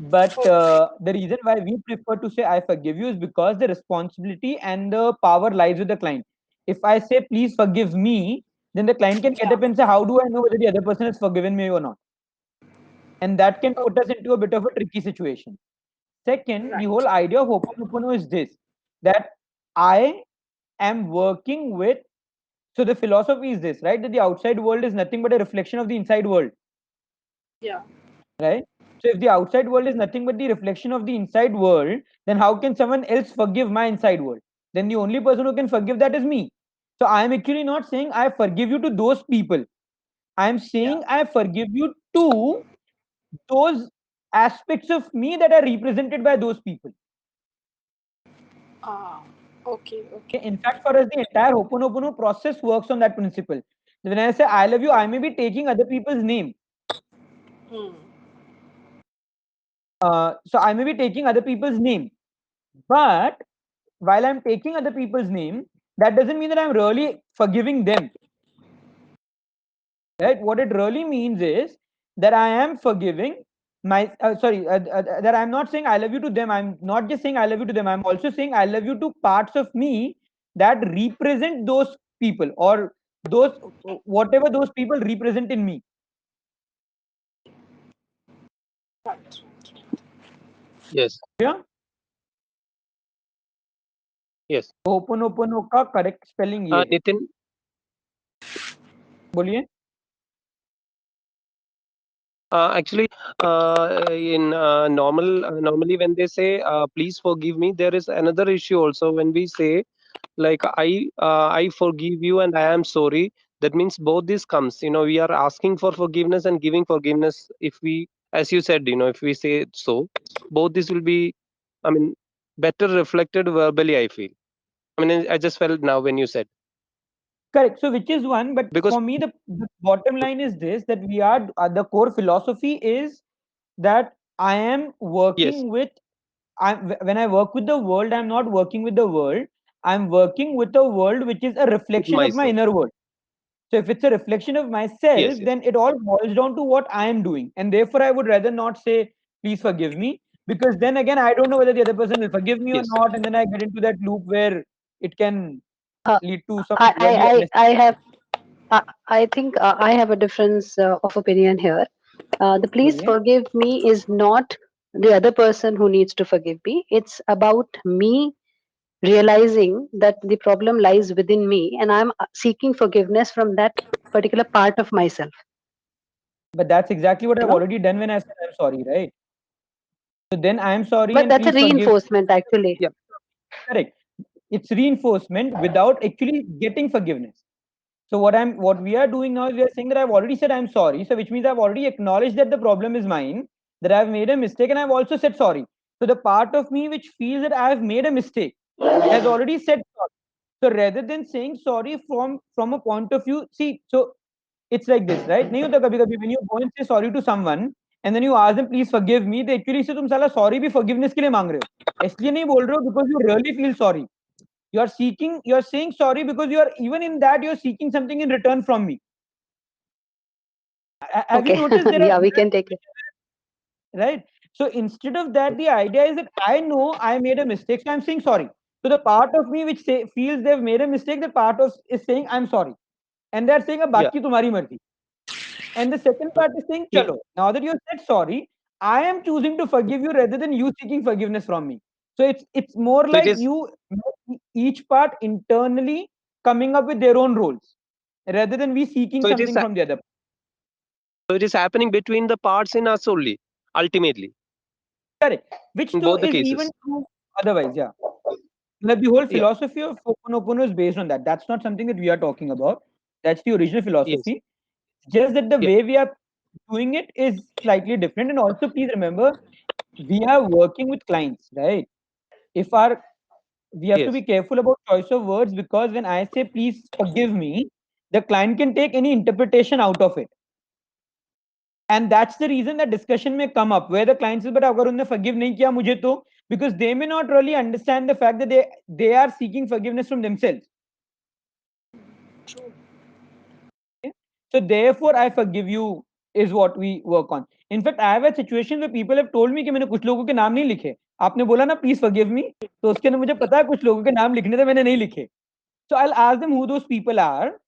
But the reason why we prefer to say I forgive you is because the responsibility and the power lies with the client. If I say please forgive me, then the client can get up and say, how do I know whether the other person has forgiven me or not? And that can put us into a bit of a tricky situation. Second, the whole idea of Ho'oponopono is this, that I am working with, so the philosophy is this, right? That the outside world is nothing but a reflection of the inside world. Yeah. Right? So if the outside world is nothing but the reflection of the inside world, then how can someone else forgive my inside world? Then the only person who can forgive that is me. So I am actually not saying I forgive you to those people. I am saying I forgive you to those aspects of me that are represented by those people. Ah, okay, okay. In fact, for us, the entire Ho'oponopono process works on that principle. When I say I love you, I may be taking other people's name. So I may be taking other people's name. But while I'm taking other people's name, that doesn't mean that I'm really forgiving them. Right? What it really means is that I am forgiving that I'm not saying I love you to them. I'm not just saying I love you to them. I'm also saying I love you to parts of me that represent those people, or those whatever those people represent in me. Right. Yes. Yeah. Yes. Ho'oponopono का correct spelling ये है. Nitin, बोलिए. Actually, normally when they say please forgive me, there is another issue also. When we say like I forgive you and I am sorry, that means both this comes. We are asking for forgiveness and giving forgiveness. If we, as you said, if we say so, both this will be, I mean, better reflected verbally, I feel. I mean, I just felt now when you said, Correct. So which is one, but because for me, the bottom line is this: that we are the core philosophy is that I am yes, working with. When I work with the world, I'm not working with the world. I'm working with a world which is a with reflection of my myself. inner world. So if it's a reflection of Yes, myself, yes, then it all boils down to what I am doing. And therefore, I would rather not say, please forgive me, because then again, I don't know whether the other person will forgive me or yes. not. And then I get into that loop where it can Uh, lead to some I, really I, I, I unnecessary. have, I think I have a difference of opinion here. The please Boliye. forgive me is not the other person who needs to forgive me. It's about me realizing that the problem lies within me and I'm seeking forgiveness from that particular part of myself. But that's exactly what You I've know, already done when I said I'm sorry, right? So then I'm sorry but and that's a please forgive. reinforcement actually. Yeah, Correct. It's reinforcement without actually getting forgiveness. So what we are doing now is we are saying that I've already said I'm sorry. So which means I've already acknowledged that the problem is mine, that I've made a mistake, and I've also said sorry. So the part of me which feels that I've made a mistake has already said sorry. So rather than saying sorry from a point of view, see, so it's like this, right? नहीं होता कभी कभी when you go and say sorry to someone and then you ask them please forgive me, they actually say तुम साला sorry भी forgiveness के लिए मांग रहे हो, इसलिए नहीं बोल रहे हो because you really feel sorry. You're saying sorry because you are even in that you're seeking something in return from me. Have you Okay, noticed there are yeah, we can take it. right? So instead of that, the idea is that I know I made a mistake, so I'm saying sorry. So the part of me which feels they've made a mistake, the part of is saying I'm sorry, and they're saying, yeah. "Baki tumhari marzi." And the second part is saying, E- "Chalo." Now that you said sorry, I am choosing to forgive you rather than you seeking forgiveness from me. So it's more So it like is, you each part internally coming up with their own roles rather than we seeking so it is, something from the other. so it is happening between the parts in us only, ultimately, Correct. Which in though both the is even cases. true otherwise, yeah. Like the whole Yeah. philosophy of Ho'oponopono is based on that. That's not something that we are talking about. That's the original Yes. philosophy. Just that the Yeah. way we are doing it is slightly different. And also, please remember, we are working with clients, right? If our We have to be Yes. careful about choice of words because when I say please forgive me, the client can take any interpretation out of it. And that's the reason that discussion may come up where the client says, but अगर उन्होंने forgive नहीं किया मुझे तो, because they may not really understand the fact that they are seeking forgiveness from themselves. So therefore, I forgive you is what we work on. In fact, I have had situations where people have told me कि मैंने कुछ लोगों के नाम नहीं लिखे. आपने बोला ना please forgive me, तो उसके अंदर मुझे पता है कुछ लोगों के नाम लिखने थे मैंने नहीं लिखे. So I'll ask them who those people are,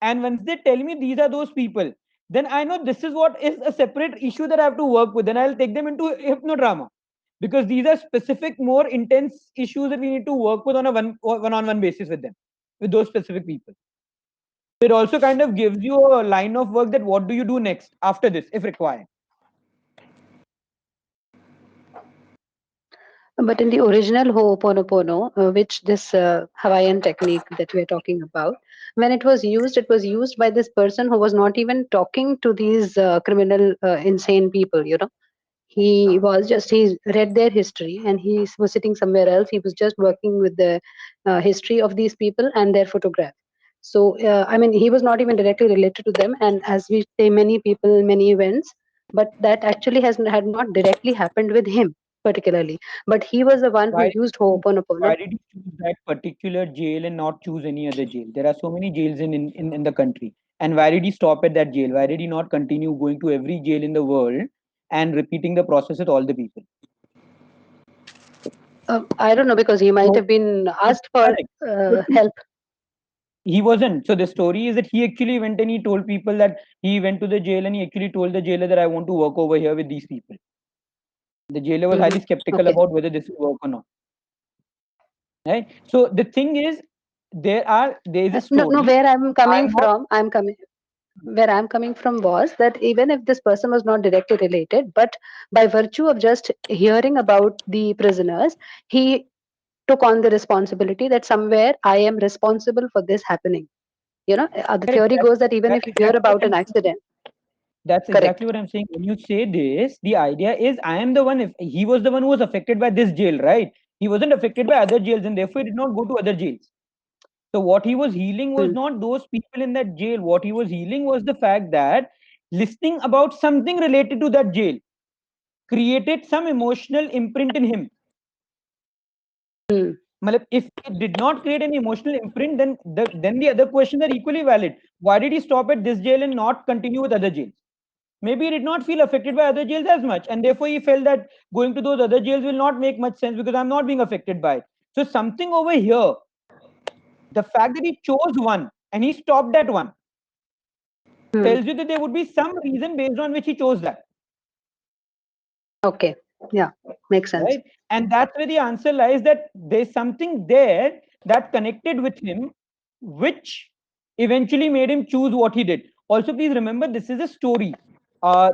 and once they tell me these are those people, then I know this is what is a separate issue that I have to work with. Then I'll take them into hypnodrama because these are specific, more intense issues that we need to work with on a one-on-one basis with them, with those specific people. It also kind of gives you a line of work that what do you do next after this if required. But in the original Ho'oponopono, which this Hawaiian technique that we are talking about, when it was used by this person who was not even talking to these criminal, insane people. He read their history and he was sitting somewhere else. He was just working with the history of these people and their photograph. So, I mean, he was not even directly related to them. And as we say, many people, many events, but that actually had not directly happened with him particularly. But he was the one who Why used Ho'oponopono. why did you choose that particular jail and not choose any other jail? There are so many jails in the country. And why did he stop at that jail? Why did he not continue going to every jail in the world and repeating the process with all the people? I don't know because he might So, have been asked for correct. So help. he wasn't. So the story is that he actually went and he told people that he went to the jail and he actually told the jailer that I want to work over here with these people. The jailer was Hmm. highly skeptical Okay. about whether this will work or not. Right. So the thing is, there is a No, no, story. where I'm coming I'm not from, I'm coming. where I'm coming from was that even if this person was not directly related, but by virtue of just hearing about the prisoners, he took on the responsibility that somewhere I am responsible for this happening. The Correct. theory goes that even That's if you hear exactly what about I'm an saying. accident, That's exactly correct. what I'm saying. When you say this, the idea is I am the one. If he was the one who was affected by this jail, right? He wasn't affected by other jails, and therefore he did not go to other jails. So what he was healing was Hmm. not those people in that jail. What he was healing was the fact that listening about something related to that jail created some emotional imprint in him. Hmm. If it did not create any emotional imprint, then the other questions are equally valid. Why did he stop at this jail and not continue with other jails? Maybe he did not feel affected by other jails as much, and therefore he felt that going to those other jails will not make much sense because I'm not being affected by it. So something over here, the fact that he chose one and he stopped at one, Hmm. tells you that there would be some reason based on which he chose that. Okay. Yeah. Makes sense. Right, and that's where the answer lies, that there's something there that connected with him, which eventually made him choose what he did. Also, please remember, this is a story.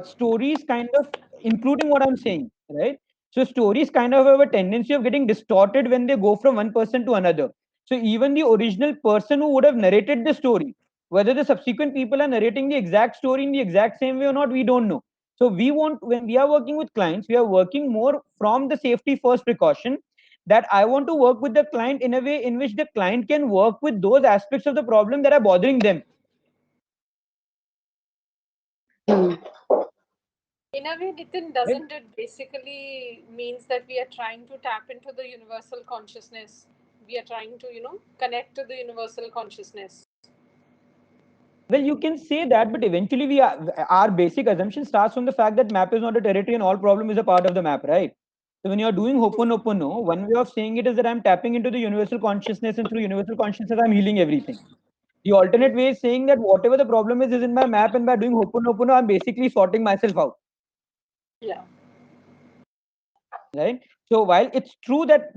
Stories kind of, including what I'm saying, right? So stories kind of have a tendency of getting distorted when they go from one person to another. So even the original person who would have narrated the story, whether the subsequent people are narrating the exact story in the exact same way or not, we don't know. So when we are working with clients, we are working more from the safety first precaution, that I want to work with the client in a way in which the client can work with those aspects of the problem that are bothering them. Hmm. In a way, Nitin, Right? doesn't it basically means that we are trying to tap into the universal consciousness? We are trying to, connect to the universal consciousness. Well, you can say that, but eventually our basic assumption starts from the fact that map is not a territory and all problem is a part of the map, right? So when you're doing Ho'oponopono, one way of saying it is that I'm tapping into the universal consciousness, and through universal consciousness, I'm healing everything. The alternate way is saying that whatever the problem is in my map, and by doing Ho'oponopono, I'm basically sorting myself out. Yeah. Right. So while it's true that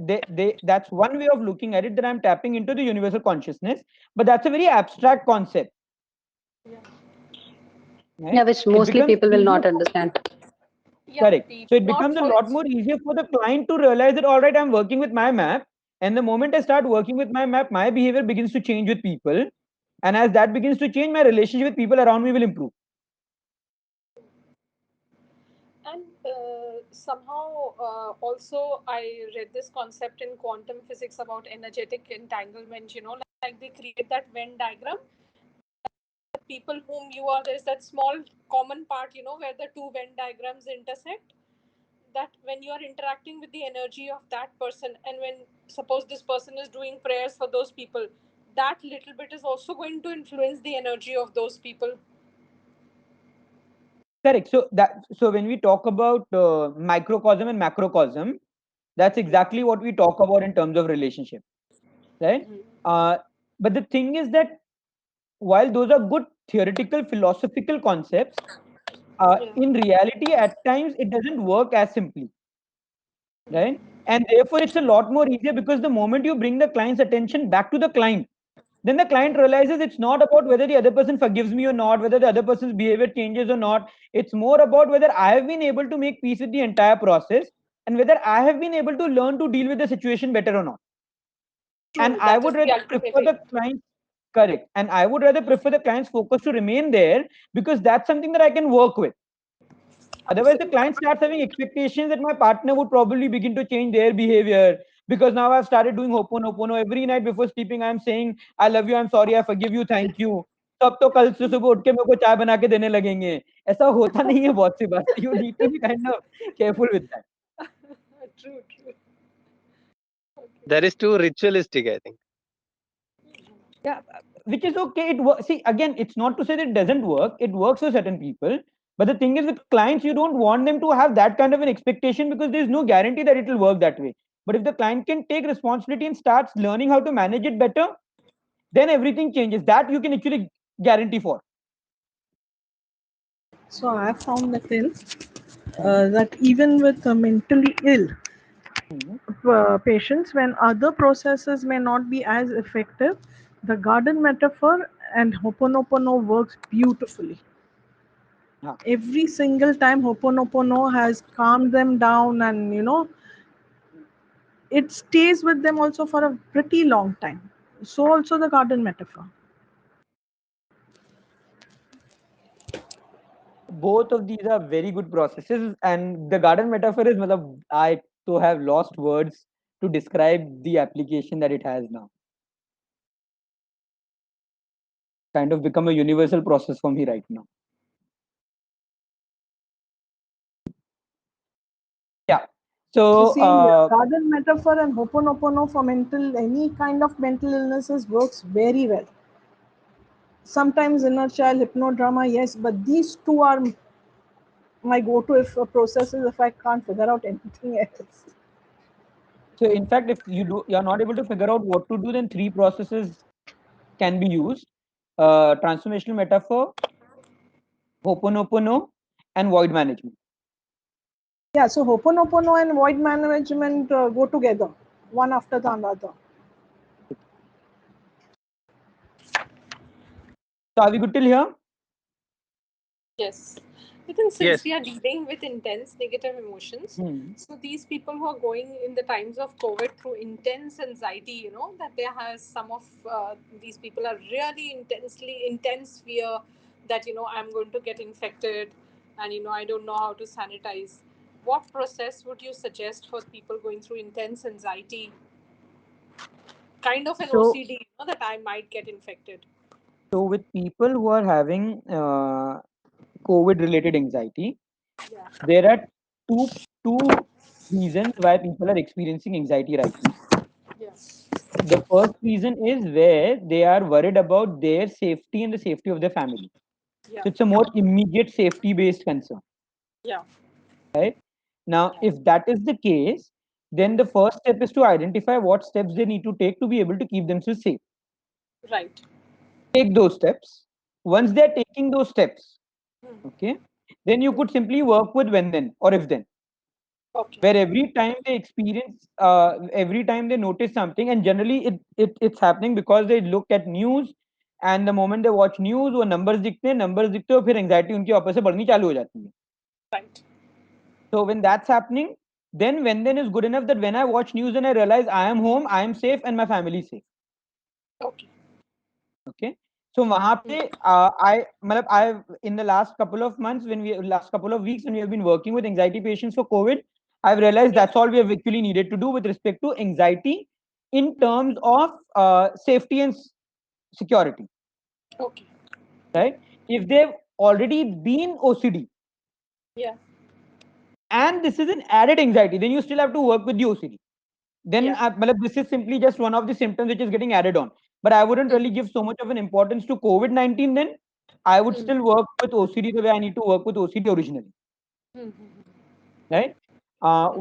that's one way of looking at it, that I'm tapping into the universal consciousness, but that's a very abstract concept. Yeah. Right? Yeah, which It mostly becomes people will easier not understand. Yeah, correct. So it not becomes a for lot its. more easier for the client to realize that all right, I'm working with my map, and the moment I start working with my map, my behavior begins to change with people, and as that begins to change, my relationship with people around me will improve. And somehow, also, I read this concept in quantum physics about energetic entanglement. Like they create that Venn diagram. People whom you are, there's that small common part, where the two Venn diagrams intersect. That when you are interacting with the energy of that person, and when suppose this person is doing prayers for those people, that little bit is also going to influence the energy of those people. Correct. So when we talk about microcosm and macrocosm, that's exactly what we talk about in terms of relationship, right? Uh, but the thing is that while those are good theoretical philosophical concepts, Yeah. in reality, at times it doesn't work as simply, right? And therefore, it's a lot more easier because the moment you bring the client's attention back to the client, then the client realizes it's not about whether the other person forgives me or not, whether the other person's behavior changes or not. It's more about whether I have been able to make peace with the entire process, and whether I have been able to learn to deal with the situation better or not. And True, I that would is the rather ultimate prefer aim. the client, correct. And I would rather prefer the client's focus to remain there because that's something that I can work with. Otherwise, the Absolutely. client starts having expectations that my partner would probably begin to change their behavior because now I've started doing Ho'oponopono every night before sleeping. I'm saying, I love you, I'm sorry, I forgive you, thank you. तब तो कल से सुबह उठ के मेरे को चाय बना के देने लगेंगे. ऐसा होता नहीं है बहुत सी बार. You need to be kind of careful with that. True, true. That is too ritualistic, I think. Yeah, which is okay. It works. See, again, it's not to say that it doesn't work. It works for certain people. But the thing is, with clients, you don't want them to have that kind of an expectation because there's no guarantee that it will work that way. But if the client can take responsibility and starts learning how to manage it better, then everything changes. That you can actually guarantee for. So I found that even with mentally ill patients, when other processes may not be as effective, the garden metaphor and Ho'oponopono works beautifully. Huh. Every single time Ho'oponopono has calmed them down, and it stays with them also for a pretty long time. So also the garden metaphor. Both of these are very good processes, and the garden metaphor is, matlab, I to have lost words to describe the application that it has now. Kind of become a universal process for me right now. Yeah. You So see, garden metaphor and Ho'oponopono for any kind of mental illnesses works very well. Sometimes inner child hypnodrama, yes, but these two are my go-to if processes if I can't figure out anything else. so in fact, if you're not able to figure out what to do, then three processes can be used: transformational metaphor, Ho'oponopono, and void management. Yeah, so Ho'oponopono and void management go together, one after the another. So are we good till here? Yes. Within, since Yes. we are dealing with intense negative emotions, so these people who are going in the times of COVID through intense anxiety, that there has some of these people are really intense fear that, I'm going to get infected and, I don't know how to sanitize. What process would you suggest for people going through intense anxiety? Kind of an So- OCD, that I might get infected. So with people who are having COVID related anxiety, Yeah. there are two reasons why people are experiencing anxiety right now. Yeah. The first reason is where they are worried about their safety and the safety of their family. Yeah. So it's a more immediate safety based concern. Yeah. Right? Now, if that is the case, then the first step is to identify what steps they need to take to be able to keep themselves safe. Right. Take those steps. Once they're taking those steps, okay, then you could simply work with when then or if then. Okay. Where every time they experience, every time they notice something, and generally it's happening because they look at news, and the moment they watch news, वो numbers दिखते हो, फिर anxiety उनकी वापस से बढ़नी चालू हो जाती है. Right. So when that's happening, then when then is good enough that when I watch news and I realize I am home, I am safe, and my family is safe. Okay. Okay. So वहाँ पे I in the last couple of months last couple of weeks when we have been working with anxiety patients for COVID, I've realized that's all we have actually needed to do with respect to anxiety in terms of safety and security. Okay. Right. If they've already been OCD Yeah. and this is an added anxiety, then you still have to work with the OCD. Then this is simply just one of the symptoms which is getting added on. But I wouldn't really give so much of an importance to COVID-19 then. I would still work with OCD the way I need to work with OCD originally. Right?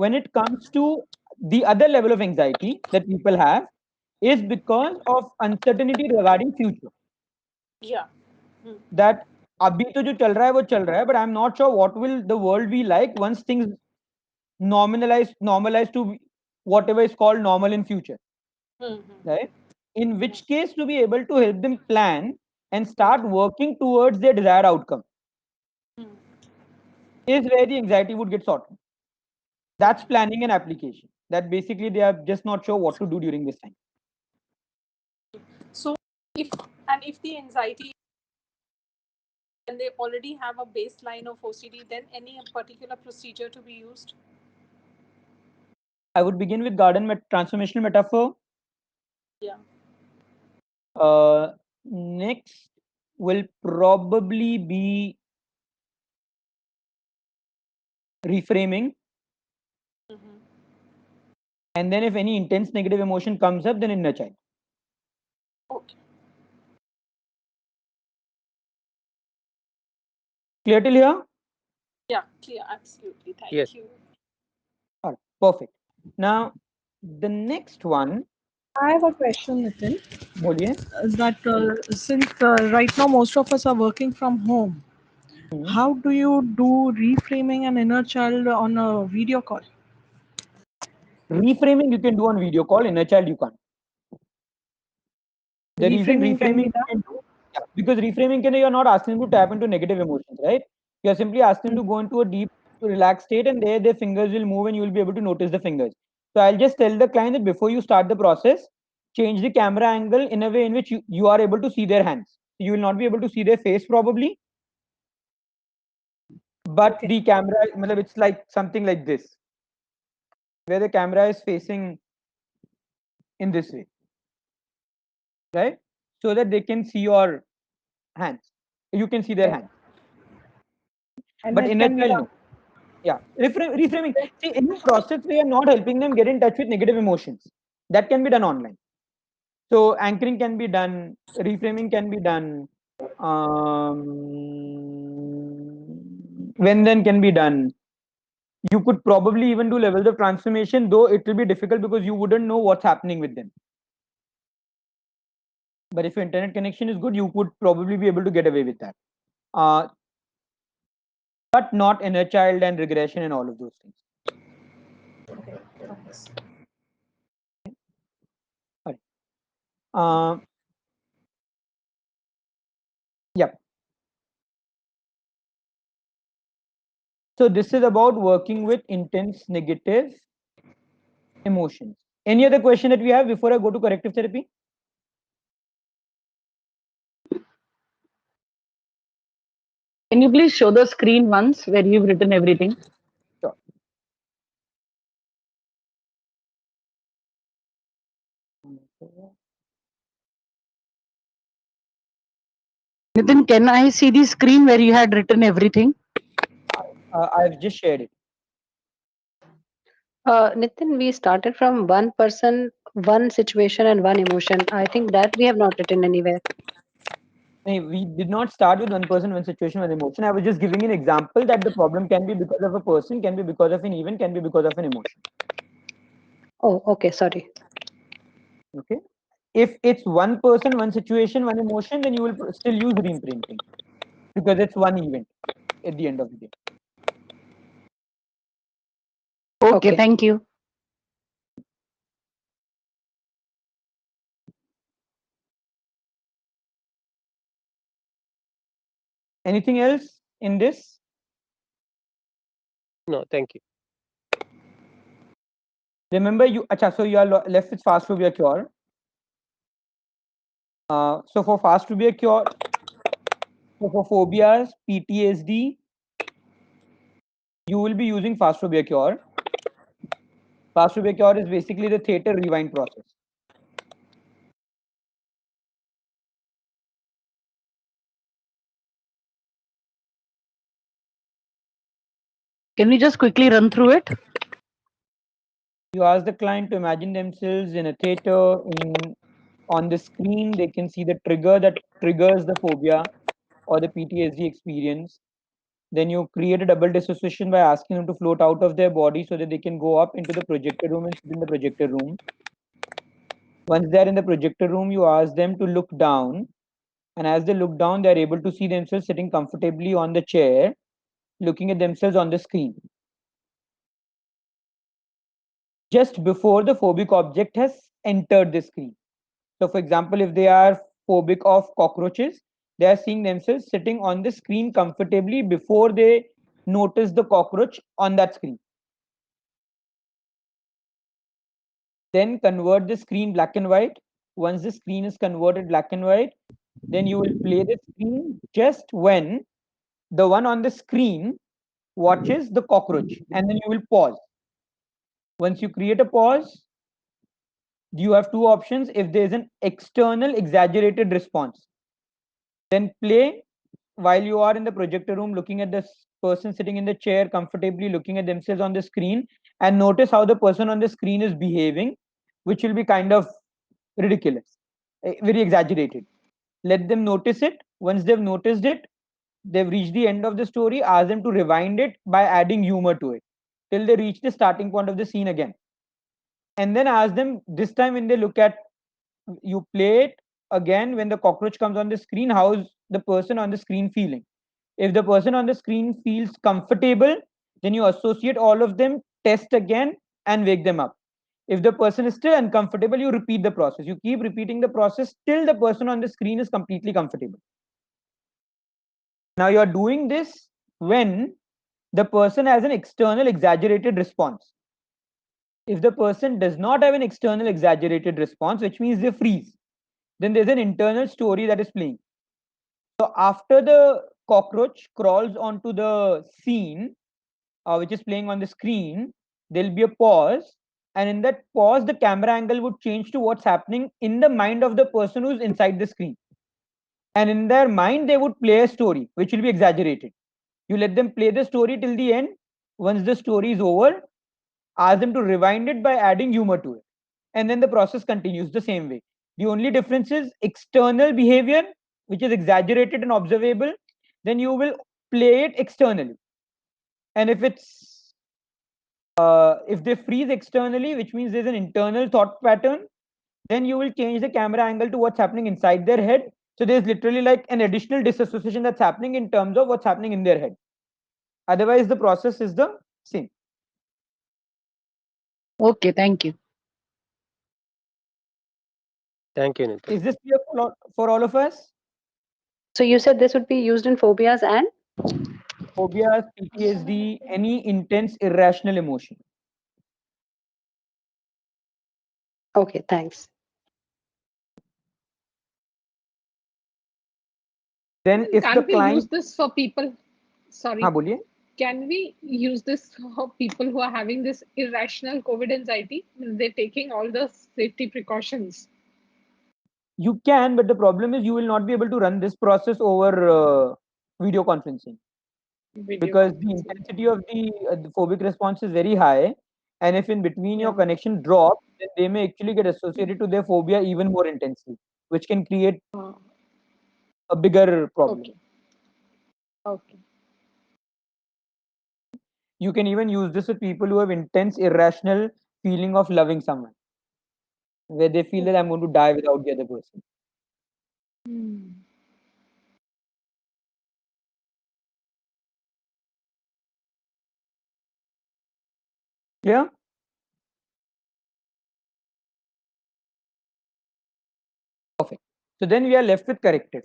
When it comes to the other level of anxiety that people have is because of uncertainty regarding future. Yeah. That अभी तो जो चल रहा है वो चल रहा है, but I'm not sure what will the world be like once things normalize to whatever is called normal in future. Right? In which case, to be able to help them plan and start working towards their desired outcome is where the anxiety would get sorted. That's planning and application. That basically they are just not sure what to do during this time. So if the anxiety and they already have a baseline of OCD, then any particular procedure to be used? I would begin with transformational metaphor. Yeah. Next will probably be reframing. And then if any intense negative emotion comes up, then inner child. Okay. Clear till here? Yeah, clear. Absolutely. Thank Yes. you. All right, perfect. Now, the next one. I have a question, Nitin. Boliye. That since right now most of us are working from home, how do you do reframing an inner child on a video call? Reframing you can do on video call, inner child you can't. The reason Reframing can reframing be you done? can do, Because reframing can, you're not asking them to tap into negative emotions, right? You're simply asking them to go into a deep, relaxed state, and there their fingers will move, and you will be able to notice the fingers. So I'll just tell the client that before you start the process, change the camera angle in a way in which you are able to see their hands. You will not be able to see their face probably, but Okay. the camera, it's like something like this, where the camera is facing in this way, right? So that they can see your hands. You can see their hands. And But it in a can be child, done. no. Yeah, reframing. See, any process we are not helping them get in touch with negative emotions. That can be done online. So anchoring can be done, reframing can be done, when then can be done. You could probably even do levels of transformation, though it will be difficult because you wouldn't know what's happening with them. But if your internet connection is good, you could probably be able to get away with that. But not inner child and regression and all of those things. Okay. Thanks. Uh, yep. So this is about working with intense negative emotions. Any other question that we have before I go to corrective therapy? Can you please show the screen once where you've written everything? Sure. Nitin, can I see the screen where you had written everything? I've just shared it. Nitin, we started from one person, one situation, and one emotion. I think that we have not written anywhere. We did not start with one person, one situation, one emotion. I was just giving an example that the problem can be because of a person, can be because of an event, can be because of an emotion. Oh, okay. Sorry. Okay. If it's one person, one situation, one emotion, then you will still use reimprinting because it's one event at the end of the day. Okay, thank you. Anything else in this? No, thank you. Remember, so you are left with fast phobia cure. So for fast phobia cure, so for phobias, PTSD, you will be using fast phobia cure. Fast phobia cure is basically the theater rewind process. Can we just quickly run through it? You ask the client to imagine themselves in a theater. On the screen, they can see the trigger that triggers the phobia or the PTSD experience. Then you create a double dissociation by asking them to float out of their body so that they can go up into the projector room and sit in the projector room. Once they're in the projector room, you ask them to look down. And as they look down, they're able to see themselves sitting comfortably on the chair, looking at themselves on the screen, just before the phobic object has entered the screen. So, for example, if they are phobic of cockroaches, they are seeing themselves sitting on the screen comfortably before they notice the cockroach on that screen. Then convert the screen black and white. Once the screen is converted black and white, then you will play the screen just when the one on the screen watches the cockroach, and then you will pause. Once you create a pause, you have two options. If there is an external exaggerated response, then play while you are in the projector room looking at this person sitting in the chair comfortably looking at themselves on the screen, and notice how the person on the screen is behaving, which will be kind of ridiculous, very exaggerated. Let them notice it. Once they've noticed it, they've reached the end of the story. Ask them to rewind it by adding humor to it till they reach the starting point of the scene again, and then ask them this time when they look at you, play it again when the cockroach comes on the screen. How's the person on the screen feeling? If the person on the screen feels comfortable, then you associate all of them, test again, and wake them up. If the person is still uncomfortable, you repeat the process. You keep repeating the process till the person on the screen is completely comfortable. Now you're doing this when the person has an external exaggerated response. If the person does not have an external exaggerated response, which means they freeze, then there's an internal story that is playing. So after the cockroach crawls onto the scene, which is playing on the screen, there'll be a pause, and in that pause, the camera angle would change to what's happening in the mind of the person who's inside the screen. And in their mind, they would play a story which will be exaggerated. You let them play the story till the end. Once the story is over, ask them to rewind it by adding humor to it. And then the process continues the same way. The only difference is external behavior, which is exaggerated and observable. Then you will play it externally. And if they freeze externally, which means there's an internal thought pattern, then you will change the camera angle to what's happening inside their head. So there's literally like an additional disassociation that's happening in terms of what's happening in their head. Otherwise, the process is the same. Okay, thank you. Thank you, Nitin. Is this clear for all of us? So you said this would be used in phobias and Phobias, PTSD, any intense irrational emotion. okay, thanks. Then if the Can't we client, use this for people? Sorry. हाँ बोलिए. Can we use this for people who are having this irrational COVID anxiety? They're taking all the safety precautions. You can, but the problem is you will not be able to run this process over video conferencing, because the intensity of the phobic response is very high, and if in between your connection drops, then they may actually get associated to their phobia even more intensely, which can create a bigger problem. Okay. Okay. You can even use this with people who have intense irrational feeling of loving someone, where they feel that I'm going to die without the other person. Yeah. Perfect. So then we are left with corrective.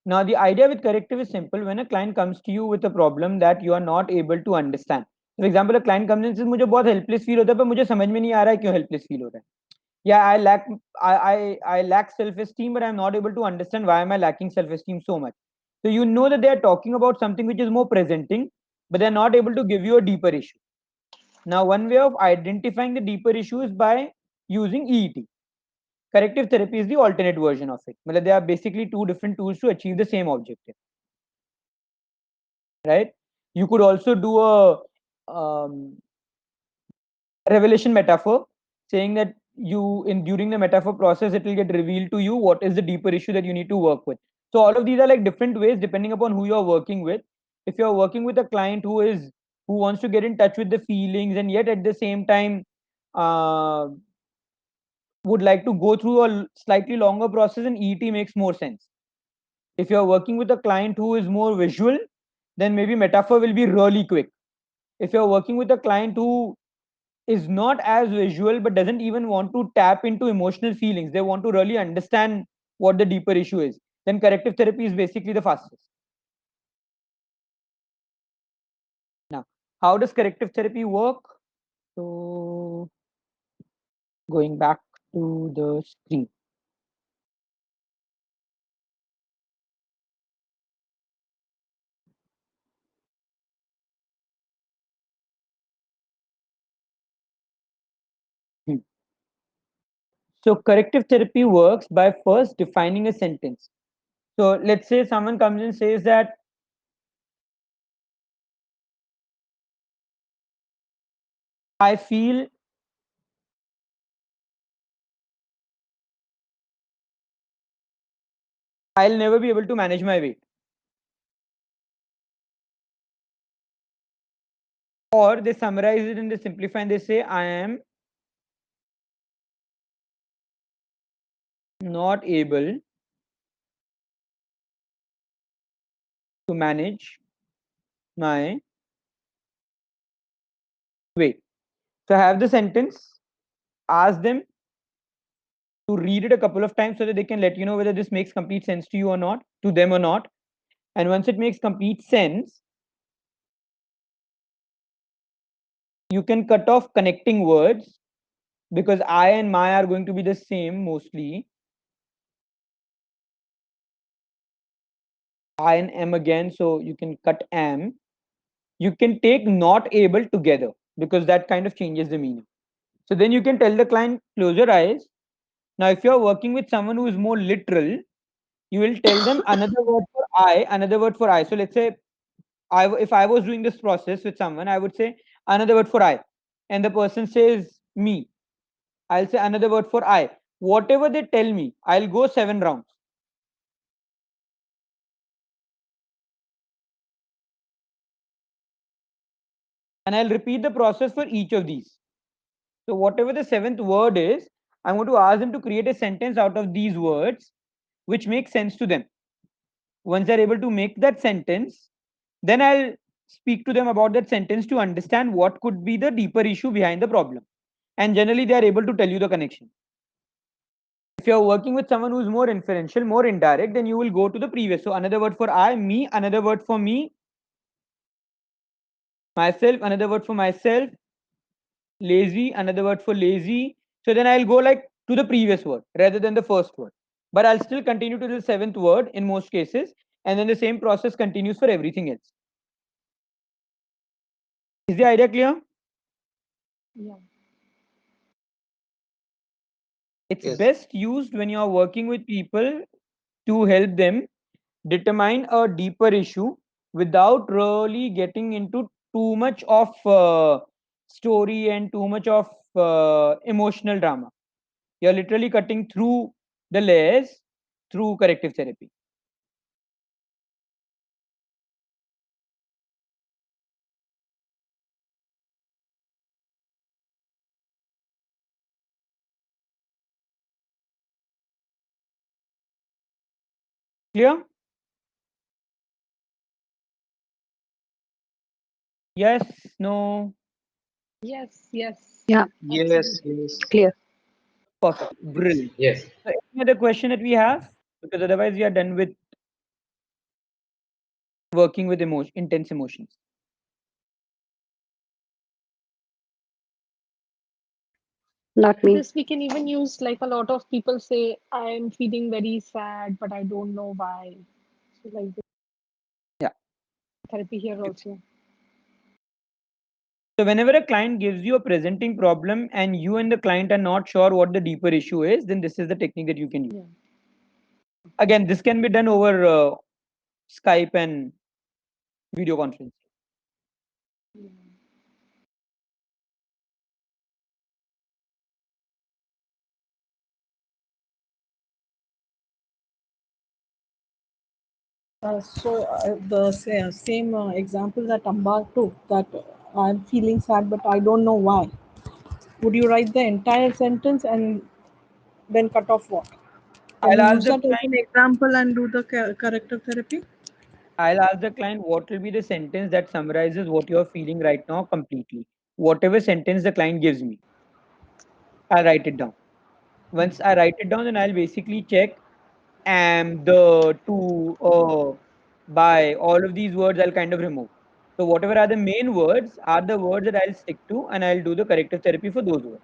Now the idea with corrective is simple. When a client comes to you with a problem that you are not able to understand. For example, a client comes and says, मुझे बहुत helpless feel होता है, पर मुझे समझ में नहीं आ रहा है क्यों helpless feel हो रहा है. Yeah, I lack self-esteem, but I'm not able to understand why am I lacking self-esteem so much. So you know that they are talking about something which is more presenting, but they're not able to give you a deeper issue. Now, one way of identifying the deeper issue is by using EET. Corrective therapy is the alternate version of it. Well, there are basically two different tools to achieve the same objective. Right? You could also do a revelation metaphor, saying that during the metaphor process, it will get revealed to you what is the deeper issue that you need to work with. So all of these are like different ways depending upon who you're working with. If you're working with a client who wants to get in touch with the feelings and yet at the same time uh, would like to go through a slightly longer process, and ET makes more sense. If you're working with a client who is more visual, then maybe metaphor will be really quick. If you're working with a client who is not as visual but doesn't even want to tap into emotional feelings, they want to really understand what the deeper issue is, then corrective therapy is basically the fastest. Now, how does corrective therapy work? So, going back to the screen. So corrective therapy works by first defining a sentence. So let's say someone comes and says that I feel I'll never be able to manage my weight. Or they summarize it and they simplify and they say, I am not able to manage my weight. So have the sentence, ask them to read it a couple of times so that they can let you know whether this makes complete sense to you or not, to them or not. And once it makes complete sense, you can cut off connecting words, because I and my are going to be the same mostly. I and am again, so you can cut am. You can take not able together, because that kind of changes the meaning. So then you can tell the client, close your eyes. Now, if you're working with someone who is more literal, you will tell them another word for I, another word for I. So let's say if I was doing this process with someone, I would say another word for I, and the person says me. I'll say another word for I. Whatever they tell me, I'll go 7 rounds. And I'll repeat the process for each of these. So whatever the 7th word is, I'm going to ask them to create a sentence out of these words which makes sense to them. Once they're able to make that sentence, then I'll speak to them about that sentence to understand what could be the deeper issue behind the problem. And generally, they are able to tell you the connection. If you're working with someone who's more inferential, more indirect, then you will go to the previous. So another word for I, me, another word for me, myself, another word for myself, lazy, another word for lazy. So then I'll go like to the previous word rather than the first word. But I'll still continue to the 7th word in most cases, and then the same process continues for everything else. Is the idea clear? Yeah. It's Yes. best used when you're working with people to help them determine a deeper issue without really getting into too much of story and too much of emotional drama. You're literally cutting through the layers through corrective therapy. Clear? Yes, no, Yes, yes. Yeah, Yes. Yes. clear. perfect, brilliant. Yes. So any other question that we have? Because otherwise we are done with working with intense emotions. Not me. This we can even use, like a lot of people say, I am feeling very sad, but I don't know why. So like this Yeah. therapy here also. So whenever a client gives you a presenting problem and you and the client are not sure what the deeper issue is, then this is the technique that you can use. Yeah. Again, this can be done over Skype and video conference. Same example that Ambar took, that I'm feeling sad, but I don't know why. Would you write the entire sentence and then cut off what? Can I'll you ask use the that as client. an example and do the corrective therapy? I'll ask the client what will be the sentence that summarizes what you're feeling right now completely. Whatever sentence the client gives me, I'll write it down. Once I write it down, then I'll basically check am, the, to, by, all of these words I'll kind of remove. So whatever are the main words are the words that I'll stick to, and I'll do the corrective therapy for those words.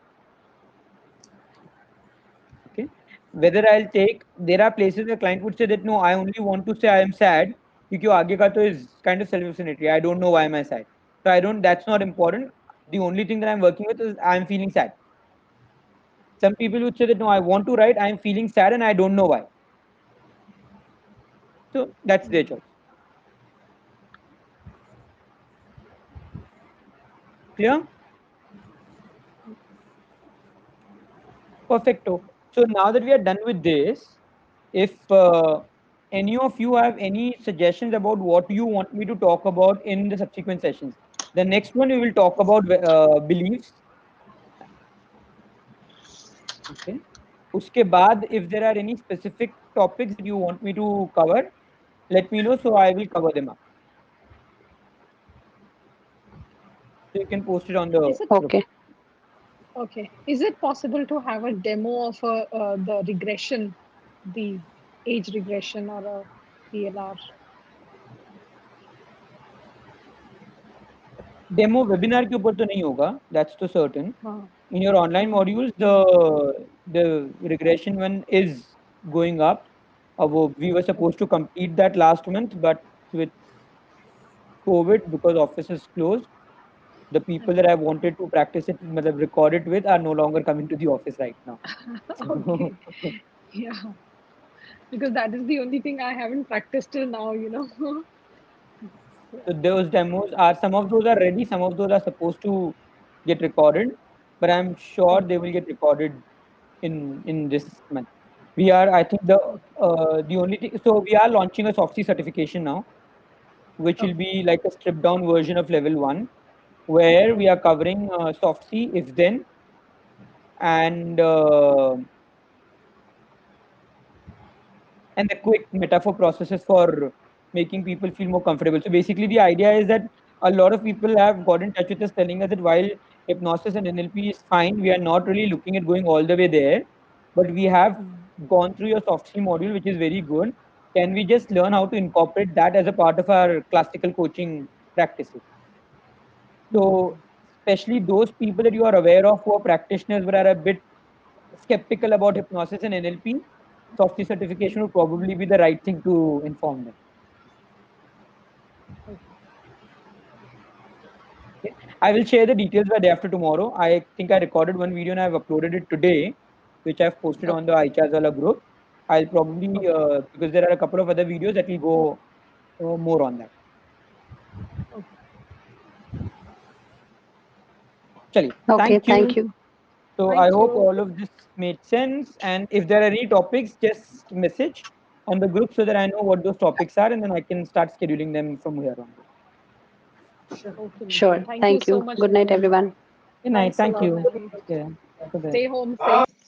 Okay. Whether I'll take, there are places where client would say that no, I only want to say I am sad. Because आगे का तो is kind of self-explanatory. I don't know why am I sad. So I don't. That's not important. The only thing that I'm working with is I'm feeling sad. Some people would say that no, I want to write. I'm feeling sad and I don't know why. So that's their choice. Clear? Perfecto. So now that we are done with this, if any of you have any suggestions about what you want me to talk about in the subsequent sessions, the next one we will talk about beliefs. Okay. Uske baad, if there are any specific topics that you want me to cover, let me know so I will cover them up. So you can post it on the Is it group. Okay. okay? Is it possible to have a demo of the regression, the age regression or a PLR? Demo webinar के ऊपर तो नहीं होगा, that's to certain. हाँ. In your online modules, the regression one is going up. We were supposed to complete that last month, but with COVID, because office is closed, the people that I wanted to practice it, matlab, record it with, are no longer coming to the office right now. Okay. Yeah. Because that is the only thing I haven't practiced till now, you know. So those demos are, some of those are ready, some of those are supposed to get recorded, but I'm sure they will get recorded in this month. We are, I think the only thing, so we are launching a SOFC certification now, which will be like a stripped down version of level 1, where we are covering SOFC, if then, and the quick metaphor processes for making people feel more comfortable. So basically, the idea is that a lot of people have got in touch with us telling us that while hypnosis and NLP is fine, we are not really looking at going all the way there, but we have gone through your soft skill module, which is very good. Can we just learn how to incorporate that as a part of our classical coaching practices? So especially those people that you are aware of who are practitioners but are a bit skeptical about hypnosis and NLP, Softy certification would probably be the right thing to inform them. Okay. I will share the details by day after tomorrow. I think I recorded one video and I've uploaded it today, which I've posted on the iChartswala group. I'll probably, because there are a couple of other videos that will go more on that. Chali, Okay, thank you. thank you. So Thank I hope you. all of this made sense. And if there are any topics, just message on the group so that I know what those topics are, and then I can start scheduling them from here on. Okay, Sure. Nitin. Thank you Thank so you. much, Good night, Nitin. everyone. Good night. Thanks a Thank lot, you. Nitin. Yeah. Bye-bye. Stay home safe.